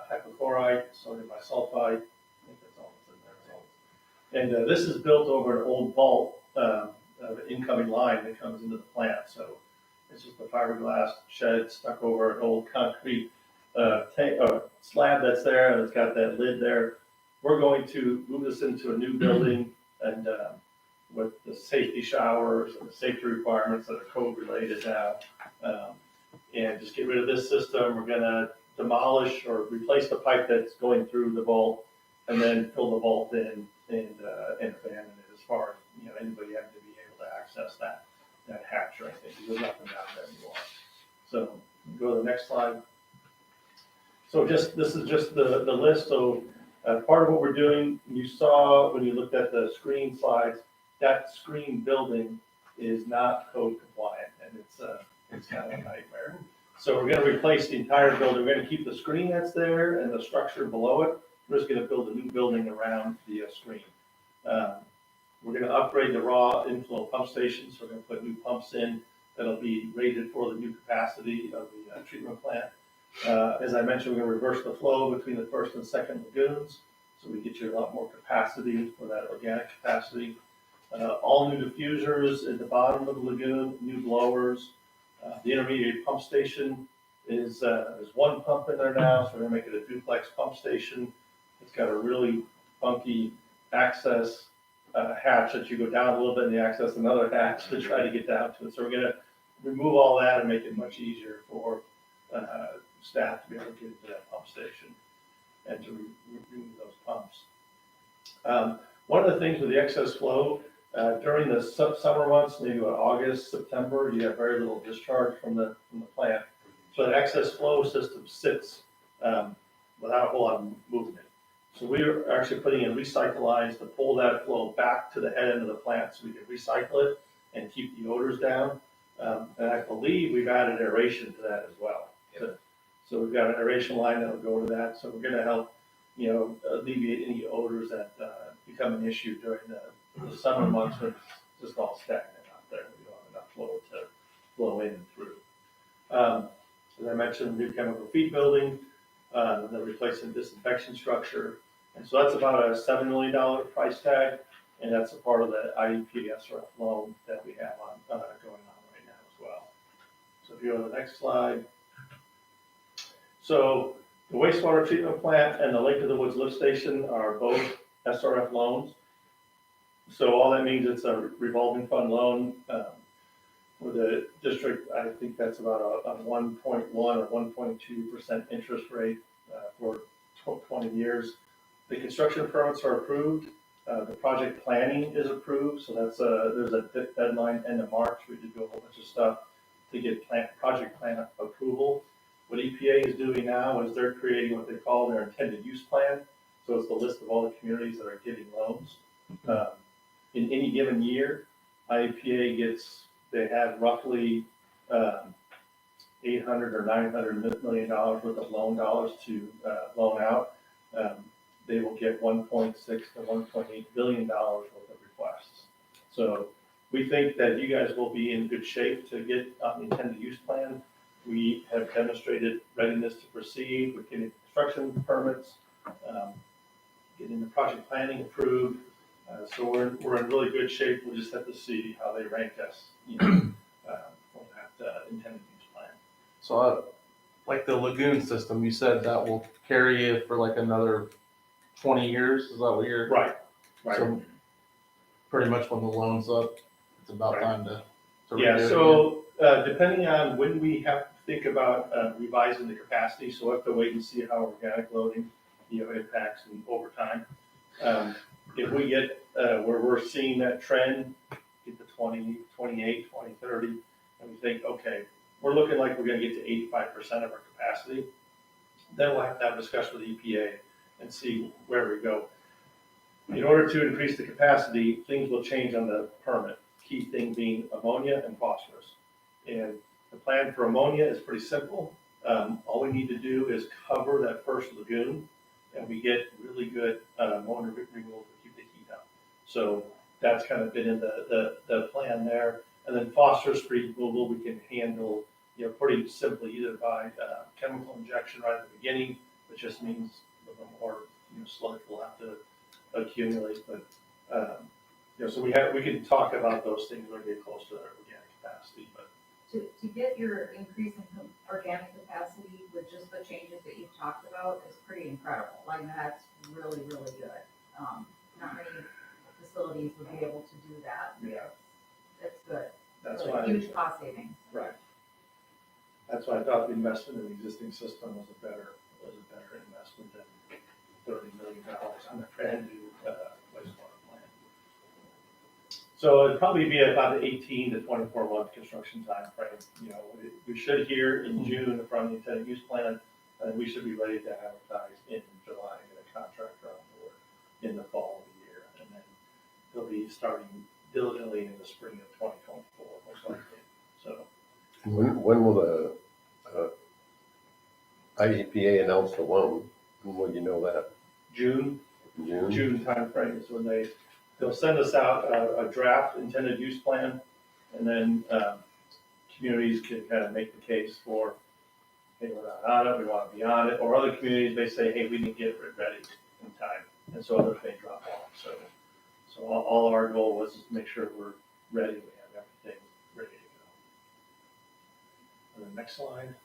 hypochlorite, sodium bisulfite. I think that's all that's in there. And this is built over an old vault of an incoming line that comes into the plant. So it's just a fiberglass shed stuck over an old concrete tank, slab that's there, and it's got that lid there. We're going to move this into a new building and with the safety showers and the safety requirements that are code related now, and just get rid of this system. We're gonna demolish or replace the pipe that's going through the vault, and then fill the vault in and abandon it as far as, you know, anybody having to be able to access that hatch or anything, because there's nothing down there anymore. So go to the next slide. So just, this is just the list. So part of what we're doing, you saw when you looked at the screen slides, that screen building is not code compliant, and it's kind of a nightmare. So we're gonna replace the entire building. We're gonna keep the screen that's there and the structure below it. we're just gonna build a new building around the screen. We're gonna upgrade the raw inflow pump station, so we're gonna put new pumps in that'll be rated for the new capacity of the treatment plant. As I mentioned, we're gonna reverse the flow between the first and second lagoons, so we get you a lot more capacity for that organic capacity. All new diffusers at the bottom of the lagoon, new blowers. The intermediate pump station is, there's one pump in there now, so we're gonna make it a duplex pump station. It's got a really funky access hatch that you go down a little bit and you access another hatch to try to get down to it. So we're gonna remove all that and make it much easier for staff to be able to get into that pump station and to remove those pumps. One of the things with the excess flow, during the summer months, maybe about August, September, you have very little discharge from the plant. So the excess flow system sits without a whole lot of movement. So we're actually putting in recycle lines to pull that flow back to the head end of the plant so we can recycle it and keep the odors down. And I believe we've added aeration to that as well. So we've got an aeration line that'll go to that. So we're gonna help, alleviate any odors that become an issue during the summer months when it's just all stagnant out there. We don't have enough flow to flow in and through. As I mentioned, new chemical feed building, they're replacing disinfection structure. And so that's about a $7 million price tag, and that's a part of the IEP SRF loan that we have going on right now as well. So if you go to the next slide. So the wastewater treatment plant and the Lake of the Woods lift station are both SRF loans. So all that means it's a revolving fund loan. For the district, I think that's about a 1.1 or 1.2% interest rate for 20 years. The construction permits are approved. The project planning is approved. So that's there's a deadline end of March. We did do a whole bunch of stuff to get project plan approval. What EPA is doing now is they're creating what they call their intended use plan. So it's the list of all the communities that are getting loans. In any given year, IEPA they have roughly 800 or 900 million dollars worth of loan dollars to loan out. They will get 1.6 to 1.8 billion dollars worth of requests. So we think that you guys will be in good shape to get on the intended use plan. We have demonstrated readiness to proceed with getting construction permits, getting the project planning approved. So we're in really good shape. We'll just have to see how they rank us, for that intended use plan. So, like the lagoon system, you said that will carry it for like another 20 years. Is that what you're? Right. So pretty much when the loan's up, it's about Right. time to Yeah, redo it so depending on when we have to think about revising the capacity, so we'll have to wait and see how organic loading, impacts and over time. If we get where we're seeing that trend, get to 2028, 2030, and we think, okay, we're looking like we're gonna get to 85% of our capacity, then we'll have to have a discussion with EPA and see where we go. In order to increase the capacity, things will change on the permit. Key thing being ammonia and phosphorus. And the plan for ammonia is pretty simple. All we need to do is cover that first lagoon, and we get really good ammonia removal to keep the heat up. So that's kind of been in the plan there. And then phosphorus removal we can handle, pretty simply either by chemical injection right at the beginning, which just means a little more sludge will have to accumulate. But so we can talk about those things when we get close to our organic capacity. But To get your increase in organic capacity with just the changes that you've talked about is pretty incredible. Like, that's really, really good. Not many facilities would be able to do that. Yeah. That's good. that's So why huge cost savings. right. That's why I thought the investment in the existing system was a better investment than $30 million on a brand new wastewater plant. So it'd probably be about an 18 to 24 month construction time frame. We should hear in June from the intended use plan, and we should be ready to advertise in July and get a contractor on board in the fall of the year. And then they'll be starting diligently in the spring of 2024, most likely. So When will the IEPA announce the loan? When will you know that? June June. timeframe is when they'll send us out a draft intended use plan, and then communities can kind of make the case for, hey, we're not on it, we want to be on it, or other communities may say, hey, we didn't get it ready in time, and so others may drop off. So all of our goal was to make sure we're ready, we have everything ready to go. And the next slide.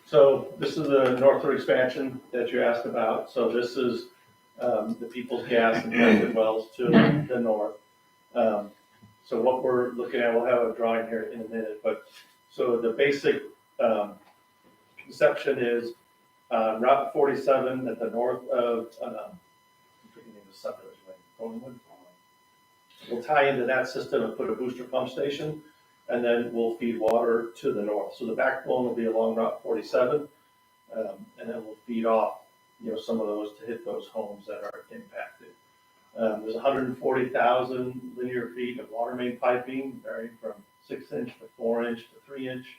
So this is the northward expansion that you asked about. So this is the People's Gas and electric wells to the north. So what we're looking at, we'll have a drawing here in a minute, but so the basic conception is Route 47 at the north of, I'm forgetting the subdivision, Bonewood. We'll tie into that system and put a booster pump station, and then we'll feed water to the north. So the backbone will be along Route 47, and then we'll feed off, some of those to hit those homes that are impacted. There's 140,000 linear feet of water main piping, varying from 6-inch to 4-inch to 3-inch.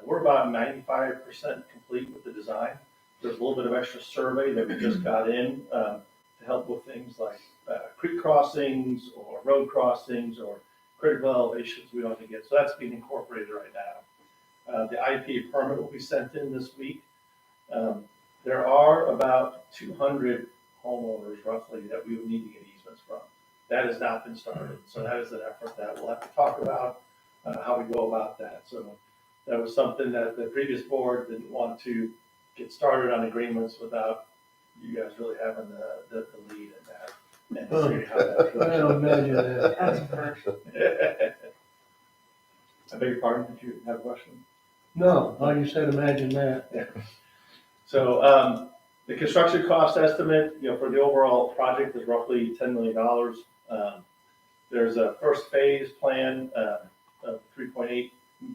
We're about 95% complete with the design. There's a little bit of extra survey that we just got in to help with things like creek crossings or road crossings or critical elevations we don't have to get. So that's being incorporated right now. The IP permit will be sent in this week. There are about 200 homeowners roughly that we would need to get easements from. That has not been started. So that is an effort that we'll have to talk about how we go about that. So that was something that the previous board didn't want to get started on agreements without you guys really having the lead in that. And see how that I don't imagine that. That's a first. I beg your pardon, did you have a question? No, I just said imagine that. So, the construction cost estimate, for the overall project is roughly $10 million. There's a first phase plan, of $3.8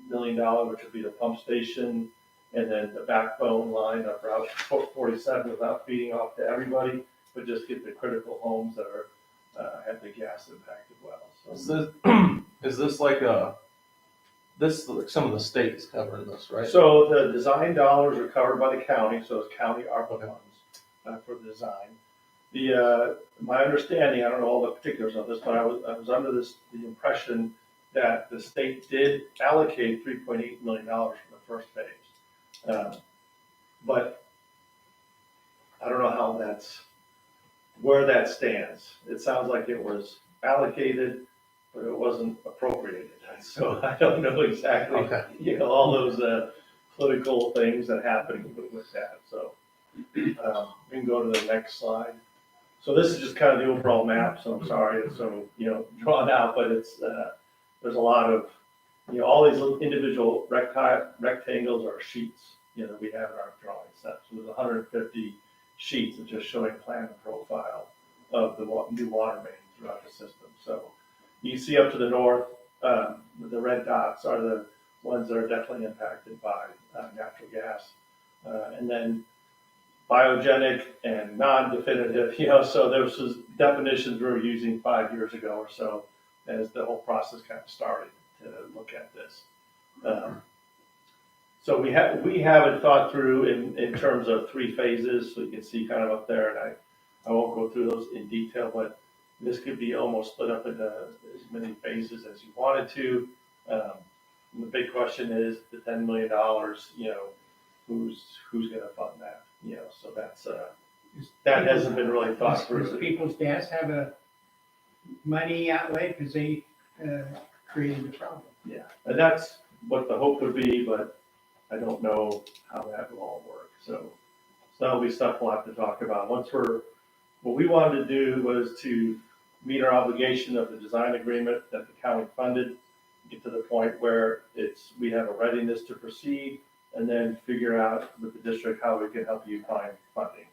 million, which would be the pump station, and then the backbone line of Route 47 without feeding off to everybody, but just get the critical homes that are, have the gas impacted wells. So, Is this like some of the states covering this, right? So the design dollars are covered by the county, so it's county ARPA funds for the design. My understanding, I don't know all the particulars of this, but I was under the impression that the state did allocate $3.8 million for the first phase. But I don't know where that stands. It sounds like it was allocated, but it wasn't appropriated. So I don't know exactly, Okay. all those political things that happen with that. So we can go to the next slide. So this is just kind of the overall map. So I'm sorry it's so, drawn out, but it's, there's a lot of, all these little individual rectangles or sheets, that we have in our drawing set. So there's 150 sheets of just showing plan and profile of the new water main throughout the system. So you see up to the north, the red dots are the ones that are definitely impacted by natural gas. And then biogenic and non-definitive, so those was definitions we were using 5 years ago or so as the whole process kind of started to look at this. So we have it thought through in terms of 3 phases, so you can see kind of up there, and I won't go through those in detail, but this could be almost split up into as many phases as you wanted to. The big question is the $10 million, who's gonna fund that? So that's, that hasn't been really thought Does through. People's Gas have a money outlay because they created the problem? Yeah, and that's what the hope would be, but I don't know how that will all work. So that'll be stuff we'll have to talk about. What we wanted to do was to meet our obligation of the design agreement that the county funded, get to the point where we have a readiness to proceed, and then figure out with the district how we can help you find funding.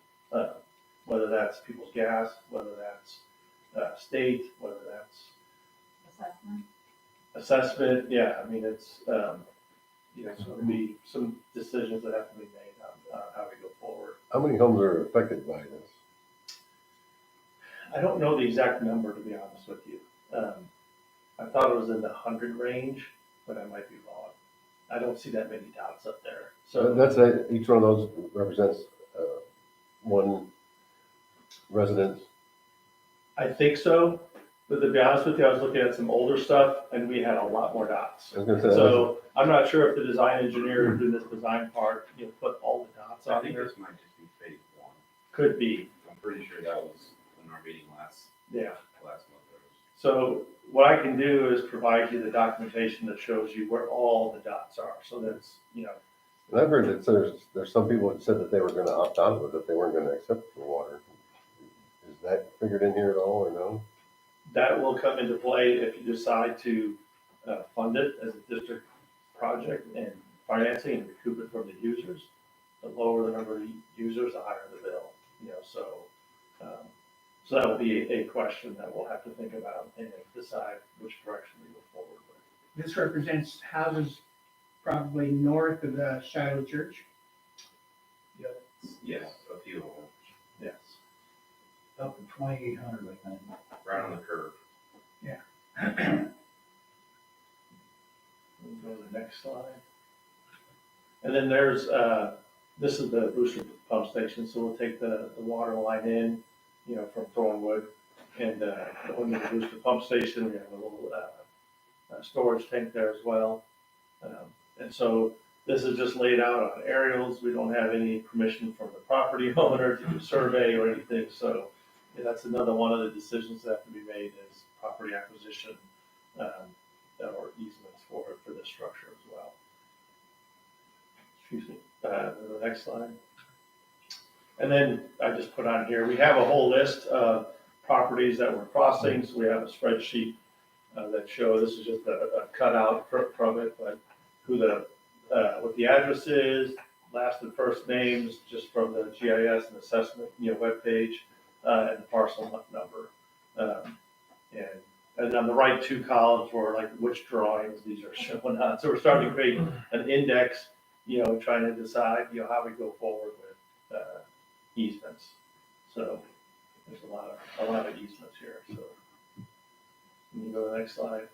Whether that's People's Gas, whether that's state, whether that's assessment. Yeah, I mean, it's, so there'll be some decisions that have to be made on how we go forward. How many homes are affected by this? I don't know the exact number, to be honest with you. I thought it was in the 100 range, but I might be wrong. I don't see that many dots up there. So That's, each one of those represents one residence? I think so, but to be honest with you, I was looking at some older stuff and we had a lot more dots. I was gonna say, So I'm not sure if the design engineer doing this design part, put all the dots I on think here. this might just be phase one. Could be, I'm pretty sure that was in our meeting last yeah. month. So what I can do is provide you the documentation that shows you where all the dots are. So that's, and I've heard that there's some people that said that they were gonna opt out of it, that they weren't gonna accept the water. Is that figured in here at all, or no? that will come into play if you decide to fund it as a district project and financing and recoup it from the users. The lower the number of users, the higher the bill, so that will be a question that we'll have to think about and decide which direction we go forward with. This represents houses probably north of the Shiloh Church. Yes, a few of them, Yes. Up to 2,800, I think. right on the curve. We'll go to the next slide. And then there's, this is the booster pump station, so we'll take the water line in, from Thornwood. And going to the booster pump station, we have a little storage tank there as well. And so this is just laid out on aerials. We don't have any permission from the property owner to do a survey or anything. So that's another one of the decisions that have to be made is property acquisition or easements for this structure as well. Excuse me. The next slide. And then I just put on here, we have a whole list of properties that we're crossing. So we have a spreadsheet that show, this is just a cutout from it, but what the address is, last and first names, just from the GIS and assessment, webpage, and the parcel number. And on the right two columns were like which drawings these are showing on. So we're starting to create an index, trying to decide, how we go forward with easements. So there's a lot of easements here. So you can go to the next slide.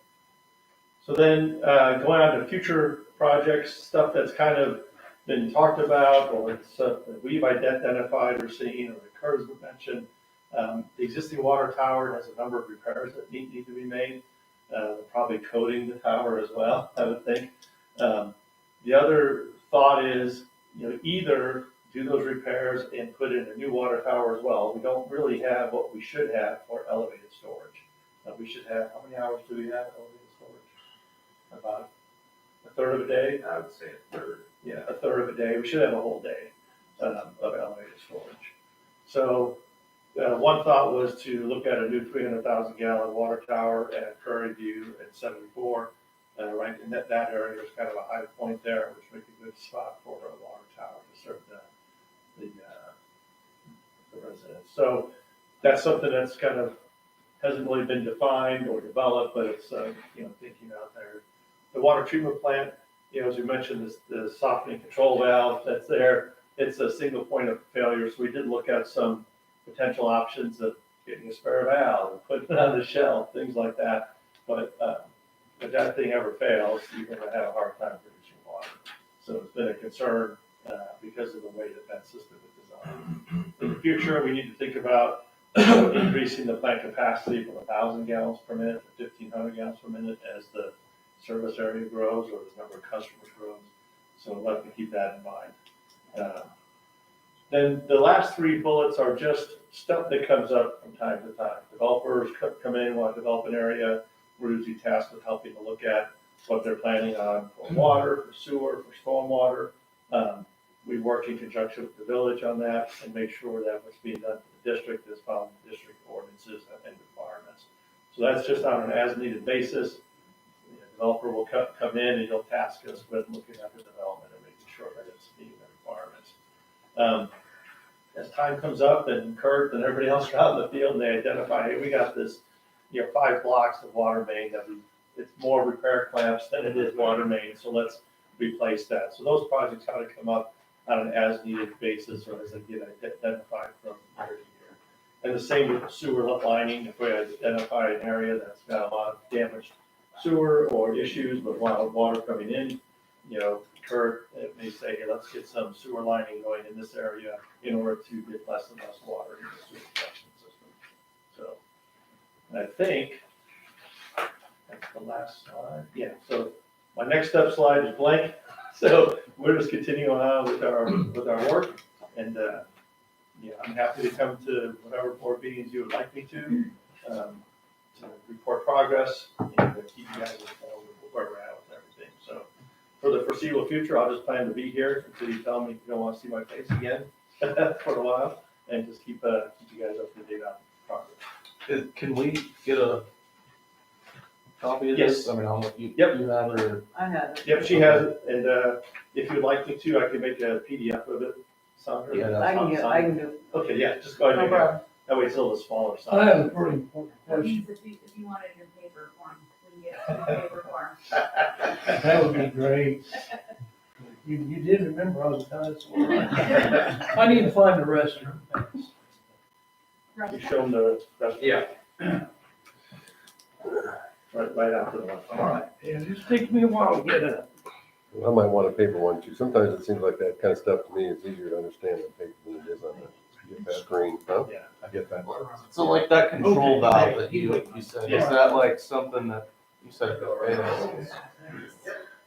So then going on to future projects, stuff that's kind of been talked about or stuff that we've identified or seen or that Kurt has mentioned. The existing water tower has a number of repairs that need to be made. Probably coating the tower as well, I would think. The other thought is, either do those repairs and put in a new water tower as well. We don't really have what we should have for elevated storage. We should have, how many hours do we have elevated storage? About a third of a day? I would say a third. Yeah, a third of a day. We should have a whole day of elevated storage. So one thought was to look at a new 300,000 gallon water tower at Prairie View at 74. Right in that area is kind of a high point there, which makes a good spot for a water tower to serve the residents. So that's something that's kind of hasn't really been defined or developed, but it's thinking out there. The water treatment plant, as we mentioned, the softening control valve that's there. It's a single point of failure, so we did look at some potential options of getting a spare valve and putting it on the shelf, things like that. But if that thing ever fails, you're going to have a hard time producing water. So it's been a concern because of the way that system is designed. In the future, we need to think about increasing the plant capacity from 1,000 gallons per minute to 1,500 gallons per minute as the service area grows or the number of customers grows. So we'll have to keep that in mind. Then the last three bullets are just stuff that comes up from time to time. Developers come in, want to develop an area. We're usually tasked with helping to look at what they're planning on for water, for sewer, for stormwater. We work in conjunction with the village on that and make sure that what's being done for the district is following the district ordinances and requirements. So that's just on an as-needed basis. The developer will come in and he'll task us with looking at the development and making sure that it's meeting the requirements. As time comes up and Kurt and everybody else around the field, and they identify, hey, we got this, 5 blocks of water main that it's more repair clamps than it is water main, so let's replace that. So those projects kind of come up on an as-needed basis or as they get identified from year to year. And the same with sewer lining. If we identify an area that's got a lot of damaged sewer or issues with a lot of water coming in, Kurt, it may say, hey, let's get some sewer lining going in this area in order to get less and less water in the sewer collection system. So, and I think that's the last slide. Yeah, so my next step slide is blank. So we're just continuing on with our work. And, I'm happy to come to whatever board meetings you would like me to report progress and keep you guys informed with where we're at with everything. So for the foreseeable future, I'll just plan to be here until you tell me you don't want to see my face again for a while, and just keep you guys up to date on progress. Can we get a copy of Yes. this? I mean, I'll look, you Yep. have it, or I have it. Yep, she has it, and if you'd like me to, I can make a PDF of it. Sandra? Yeah, that's I can do, Okay, yeah, just go ahead no and make it. problem. That way it's a little smaller I size. have a pretty important That question. means if you wanted it in paper form, we can get it in paper form. That would be great. You did remember I was a dinosaur. I need to find the restroom. You show them the, Yeah. right after the one. All right, yeah, it just takes me a while to get up. I might want a paper one too. Sometimes it seems like that kind of stuff to me is easier to understand on paper than it is on the screen. Huh? Yeah. I get that. so like that control Okay. valve that you said, is Yeah. that like something that you said if it fails,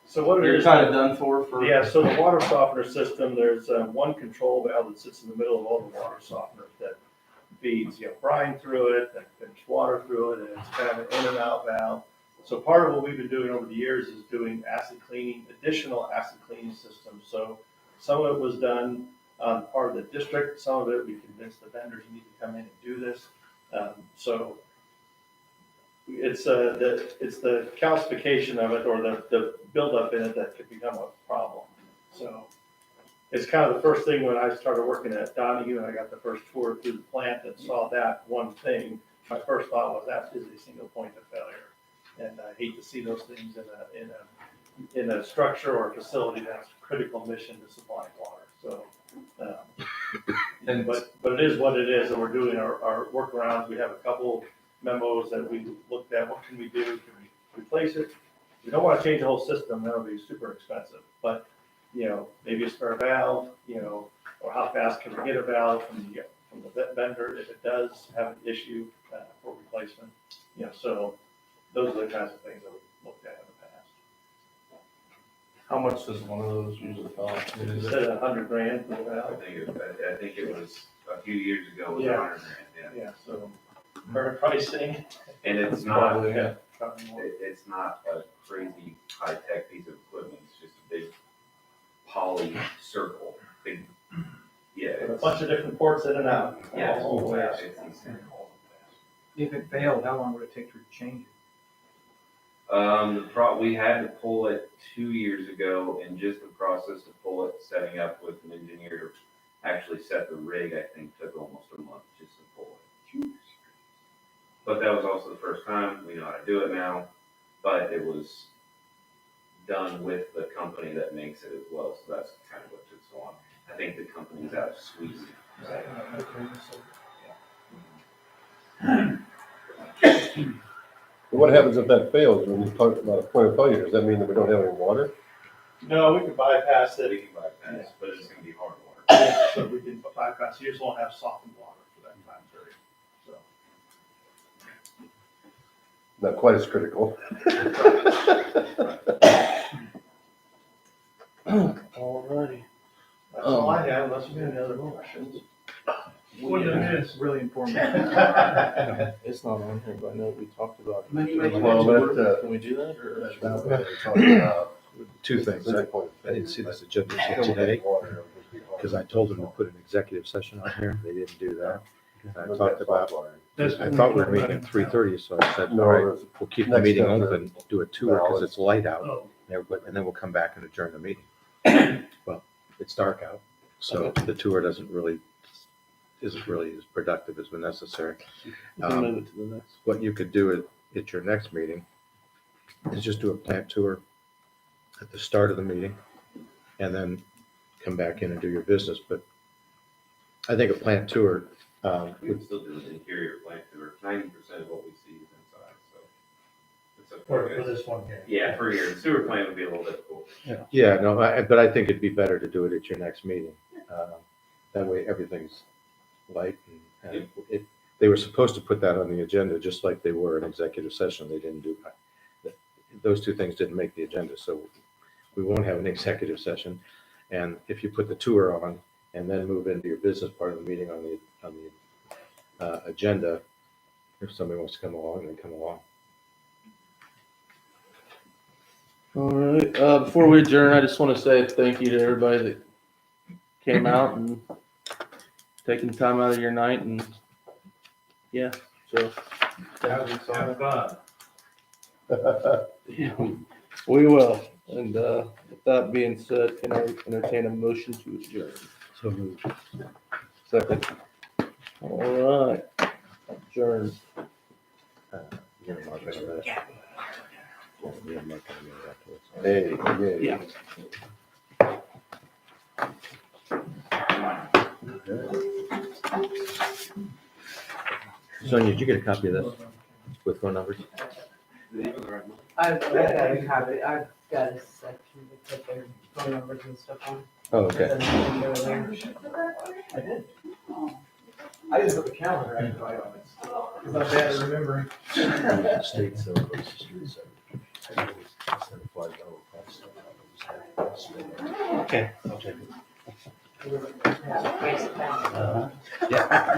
So what it you're is. kind of done for? Yeah, so the water softener system, there's one control valve that sits in the middle of all the water softeners that feeds, brine through it, that feeds water through it, and it's kind of an in and out valve. So part of what we've been doing over the years is doing acid cleaning, additional acid cleaning systems. So some of it was done on part of the district, some of it we convinced the vendors you need to come in and do this. So it's the calcification of it, or the buildup in it, that could become a problem. So it's kind of the first thing when I started working at Donahue and I got the first tour through the plant and saw that one thing. My first thought was that is a single point of failure, and I hate to see those things in a structure or a facility that's critical mission to supply water. So, but it is what it is, and we're doing our workarounds. We have a couple memos that we looked at. What can we do? Can we replace it? We don't want to change the whole system. That'll be super expensive. But maybe a spare valve. Or how fast can we get a valve from the vendor if it does have an issue for replacement? So those are the kinds of things that we looked at in the past. How much does one of those usually cost? I mean, is Instead it- of $100,000 for the I valve. think it was a few years ago, it was Yeah. 100 grand, Yeah, so current pricing. yeah. And it's not, Probably, yeah. Probably more. it's not a crazy high-tech piece of equipment, it's just a big poly circle, big, yeah. A it's- bunch of different ports in and out. Yeah, all the way. it's decent. If it failed, how long would it take to change it? We had to pull it 2 years ago, and just the process to pull it, setting up with an engineer to actually set the rig, I think took almost a month just to pull it. But that was also the first time, we know how to do it now, but it was done with the company that makes it as well, so that's kind of what took so long. I think the company's out of Sweden. What happens if that fails? When you talk about a point of failure, does that mean that we don't have any water? No, we can bypass We it. can bypass, but it's gonna be hard water. So we can bypass, you just won't have softened water for that time period, so. Not quite as critical. Alrighty. That's all I have, unless you have any other questions. What it is. Really informative. It's not on here, but I know we talked about it. Many, Can many we do that, or? That's what we're talking about. Two things. Single point of I didn't see failure. this agenda Still sheet today, water, it would just be hard. because I told them to put an executive session on here. They didn't do that. I Look talked at about, software. I thought we were meeting at 3:30, so I said, No, all right, there's- we'll keep the next meeting step open, do a tour, because it's light out. Oh, And then we'll come back and adjourn the meeting. Well, it's dark out, so the tour isn't really as productive as necessary. We can move it to the next. What you could do at your next meeting is just do a plant tour at the start of the meeting, and then come back in and do your business. But I think a plant tour, We would still do an interior plant tour, 90% of what we see is inside, so. It's up to For you guys. this one here. Yeah, for your sewer plant would be a little difficult. Yeah, no, but I think it'd be better to do it at your next meeting. That way, everything's light and they were supposed to put that on the agenda, just like they were in executive session. They didn't do that. Those two things didn't make the agenda, so we won't have an executive session. And if you put the tour on and then move into your business part of the meeting on the agenda, if somebody wants to come along, then come along. All right, before we adjourn, I just want to say thank you to everybody that came out and taking time out of your night and, yeah, so. Have fun. Yeah, we will. And, with that being said, can I entertain a motion to adjourn? So moved. Second. All right, adjourn. You're gonna mark it on that. Yeah. Yeah, mark it on that afterwards. Hey, Yeah. Sonia, did you get a copy of this with phone numbers? I've got a copy, I've got a section to put their phone numbers and stuff on. Oh, okay. I did. I just put the calendar I can write on it. It's not bad at remembering. State so across the street, so. Okay. I'll check it. Waste of time. Yeah.